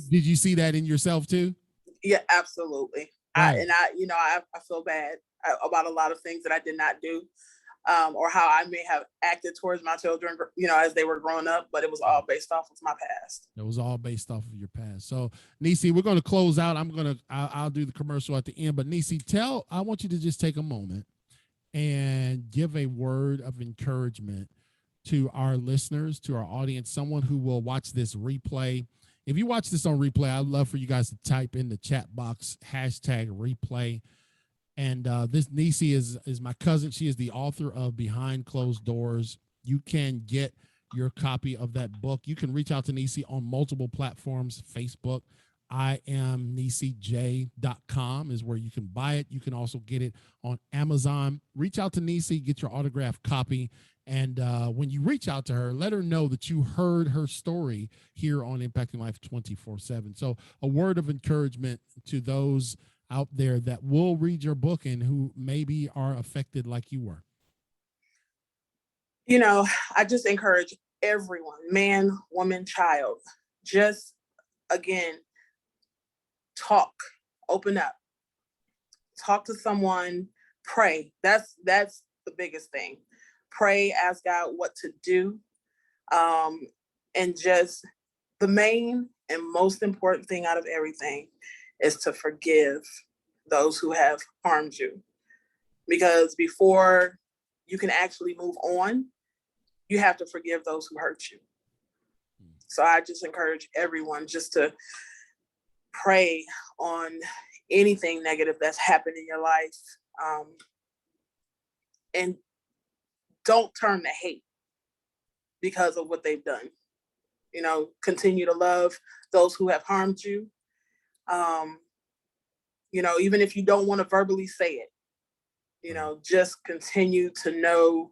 Did you see that in yourself too? Yeah, absolutely. Right. I feel bad about a lot of things that I did not do, or how I may have acted towards my children, as they were growing up, but it was all based off of my past. It was all based off of your past. So, Neicee, we're going to close out. I'll do the commercial at the end, but Neicee, I want you to just take a moment and give a word of encouragement to our listeners, to our audience, someone who will watch this replay. If you watch this on replay, I'd love for you guys to type in the chat box, #replay. And this Neicee is my cousin. She is the author of Behind Closed Doors. You can get your copy of that book. You can reach out to Neicee on multiple platforms. Facebook, IamNeiceej.com is where you can buy it. You can also get it on Amazon. Reach out to Neicee, get your autographed copy. And when you reach out to her, let her know that you heard her story here on Impacting Life 24/7. So a word of encouragement to those out there that will read your book and who maybe are affected like you were. I just encourage everyone, man, woman, child, just, again, talk, open up, talk to someone, pray. That's the biggest thing. Pray, ask God what to do. And just the main and most important thing out of everything is to forgive those who have harmed you. Because before you can actually move on, you have to forgive those who hurt you. So I just encourage everyone just to pray on anything negative that's happened in your life, and don't turn to hate because of what they've done. Continue to love those who have harmed you. Even if you don't want to verbally say it, just continue to know,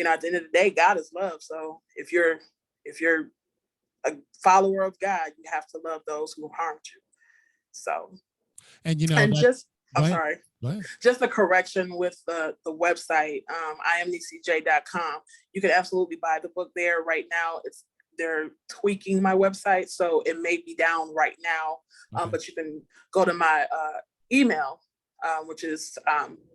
at the end of the day, God is love. So if you're a follower of God, you have to love those who harmed you. So, and I'm sorry, just a correction with the website, iamneicej.com. You can absolutely buy the book there right now. They're tweaking my website, so it may be down right now. Okay. But you can go to my email, which is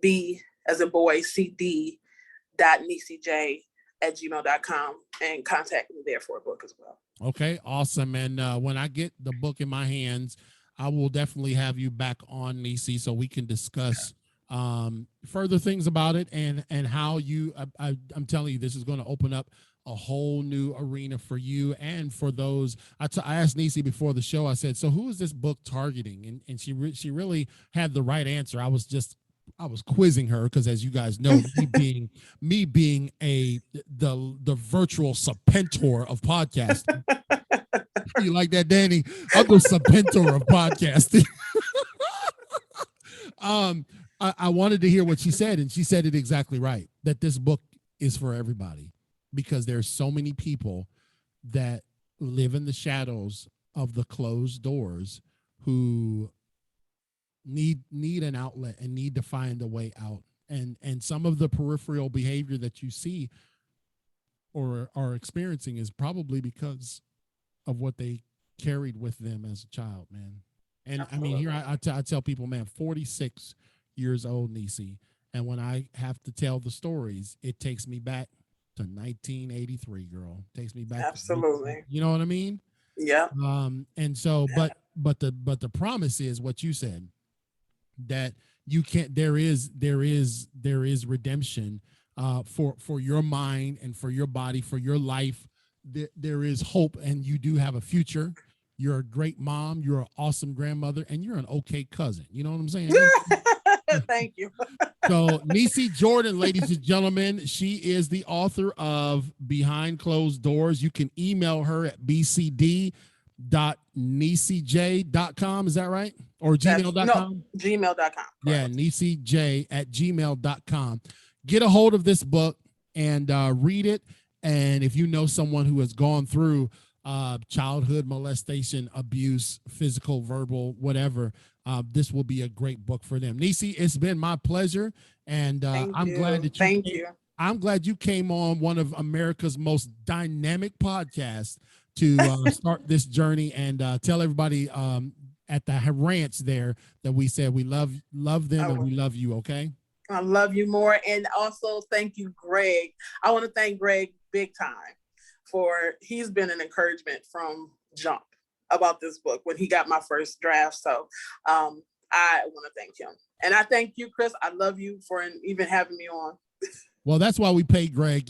b as a boy cd.neiceej@gmail.com, and contact me there for a book as well. Okay, awesome. And when I get the book in my hands, I will definitely have you back on, Neicee, so we can discuss further things about it and how you. I'm telling you, this is going to open up a whole new arena for you and for those. I asked Neicee before the show. I said, "So who is this book targeting?" And she really had the right answer. I was quizzing her because, as you guys know, me being the virtual serpentor of podcasting. You like that, Danny? I'm the serpentor of podcasting. I wanted to hear what she said, and she said it exactly right, that this book is for everybody, because there's so many people that live in the shadows of the closed doors who need an outlet and need to find a way out. And some of the peripheral behavior that you see or are experiencing is probably because of what they carried with them as a child, man. And absolutely. I mean, here I tell people, man, 46 years old, Neicee, and when I have to tell the stories, it takes me back to 1983, girl. It takes me back. Absolutely. You know what I mean? Yeah. And so, yeah. but the promise is what you said, that you can't. There is redemption for your mind and for your body, for your life. There is hope, and you do have a future. You're a great mom. You're an awesome grandmother, and you're an okay cousin. You know what I'm saying? Thank you. So Neicee Jordan, ladies and gentlemen, she is the author of Behind Closed Doors. You can email her at bcd.neiceej.com. Is that right? Or gmail.com? No, gmail.com. Yeah, neiceej@gmail.com. Get a hold of this book and read it. And if you know someone who has gone through childhood molestation, abuse, physical, verbal, whatever, this will be a great book for them. Neicee, it's been my pleasure, and I'm glad that I'm glad you came on one of America's most dynamic podcasts to start this journey, and tell everybody at the ranch there that we said we love them and we love you. Okay. I love you more. And also thank you, Greg. I want to thank Greg big time he's been an encouragement from jump about this book when he got my first draft. So I want to thank him. And I thank you, Chris. I love you for even having me on. Well, that's why we pay Greg,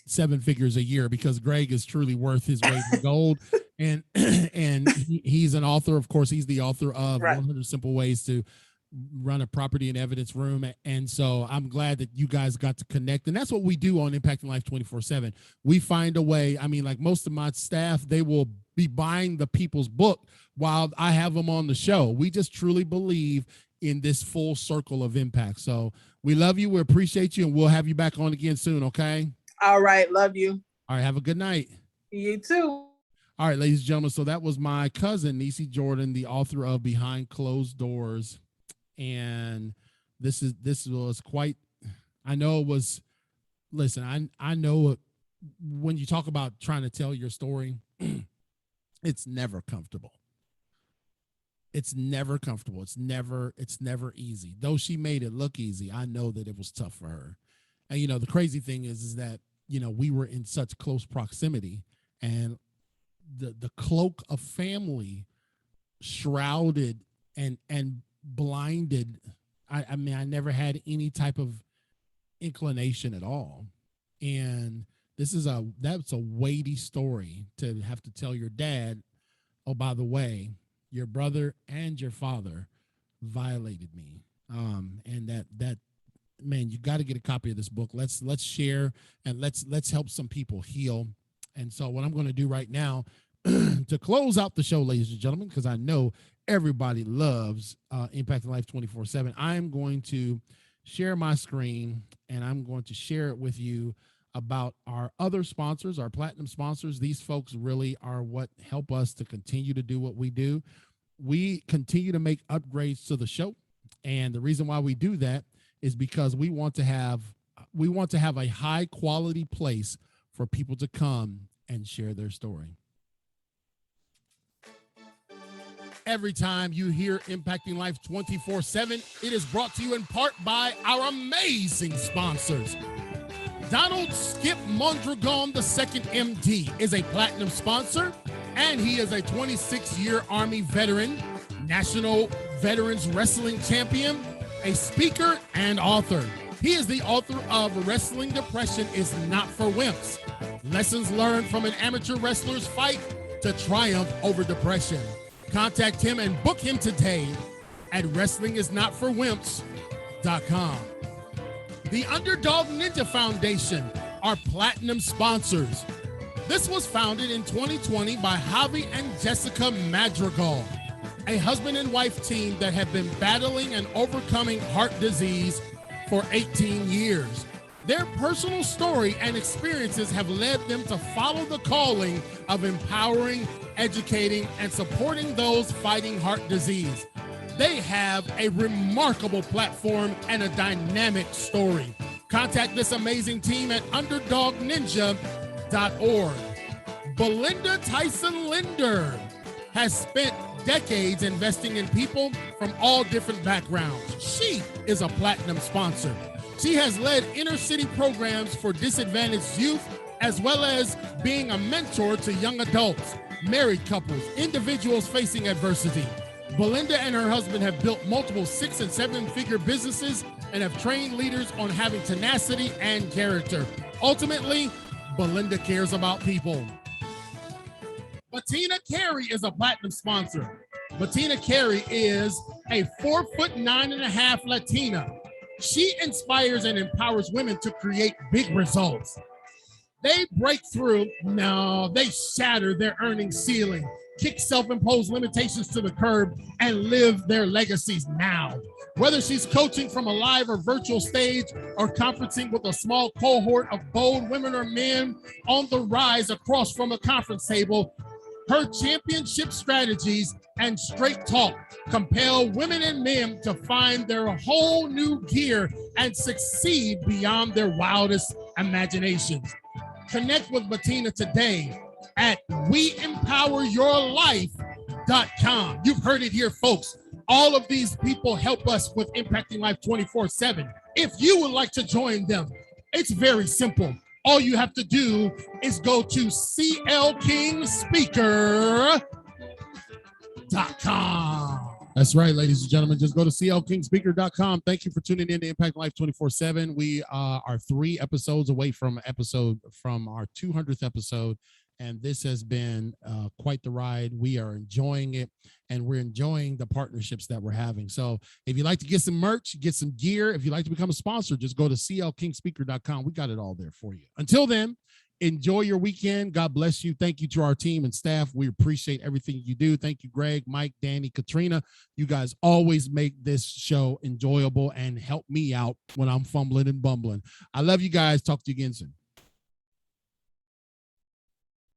7 figures a year, because Greg is truly worth his weight in gold. And he's an author. Of course, he's the author of 100 Simple Ways to Run a Property and Evidence Room. And so I'm glad that you guys got to connect. And that's what we do on Impacting Life 24/7. We find a way. I mean, like most of my staff, they will be buying the people's book while I have them on the show. We just truly believe in this full circle of impact. So we love you. We appreciate you. And we'll have you back on again soon. Okay. All right. Love you. All right. Have a good night. You too. All right, ladies and gentlemen. So that was my cousin, Neicee Jordan, the author of Behind Closed Doors. And this was quite, I know it was, listen, I know when you talk about trying to tell your story, it's never comfortable. It's never comfortable. It's never easy. Though she made it look easy, I know that it was tough for her. And, the crazy thing is that, we were in such close proximity, and the cloak of family shrouded and blinded. I mean, I never had any type of inclination at all. And That's a weighty story to have to tell your dad, oh, by the way, your brother and your father violated me. And that man, you got to get a copy of this book. Let's share and let's help some people heal. And so what I'm going to do right now to close out the show, ladies and gentlemen, because I know everybody loves Impacting Life 24/7, I'm going to share my screen and I'm going to share it with you about our other sponsors, our platinum sponsors. These folks really are what help us to continue to do what we do. We continue to make upgrades to the show. And the reason why we do that is because we want to have a high quality place for people to come and share their story. Every time you hear Impacting Life 24/7, it is brought to you in part by our amazing sponsors. Donald Skip Mondragon II, MD, is a platinum sponsor, and he is a 26-year Army veteran, National Veterans Wrestling Champion, a speaker, and author. He is the author of Wrestling Depression is Not for Wimps, Lessons Learned from an Amateur Wrestler's Fight to Triumph Over Depression. Contact him and book him today at wrestlingisnotforwimps.com. The Underdog Ninja Foundation are platinum sponsors. This was founded in 2020 by Javi and Jessica Madrigal, a husband and wife team that have been battling and overcoming heart disease for 18 years. Their personal story and experiences have led them to follow the calling of empowering, educating, and supporting those fighting heart disease. They have a remarkable platform and a dynamic story. Contact this amazing team at underdogninja.org. Belinda Tyson Linder has spent decades investing in people from all different backgrounds. She is a platinum sponsor. She has led inner city programs for disadvantaged youth, as well as being a mentor to young adults, married couples, individuals facing adversity. Belinda and her husband have built multiple 6- and 7-figure businesses and have trained leaders on having tenacity and character. Ultimately, Belinda cares about people. Bettina Carey is a platinum sponsor. Bettina Carey is a 4'9.5" Latina. She inspires and empowers women to create big results. They break through, they shatter their earnings ceiling, kick self-imposed limitations to the curb, and live their legacies now. Whether she's coaching from a live or virtual stage or conferencing with a small cohort of bold women or men on the rise across from a conference table, her championship strategies and straight talk compel women and men to find their whole new gear and succeed beyond their wildest imaginations. Connect with Bettina today at weempoweryourlife.com. You've heard it here, folks. All of these people help us with Impacting Life 24/7. If you would like to join them, it's very simple. All you have to do is go to clkingspeaker.com. That's right, ladies and gentlemen. Just go to clkingspeaker.com. Thank you for tuning in to Impact Life 24/7. We are 3 episodes away from our 200th episode, and this has been quite the ride. We are enjoying it, and we're enjoying the partnerships that we're having. So if you'd like to get some merch, get some gear, if you'd like to become a sponsor, just go to clkingspeaker.com. We got it all there for you. Until then, enjoy your weekend. God bless you. Thank you to our team and staff. We appreciate everything you do. Thank you, Greg, Mike, Danny, Katrina. You guys always make this show enjoyable and help me out when I'm fumbling and bumbling. I love you guys. Talk to you again soon.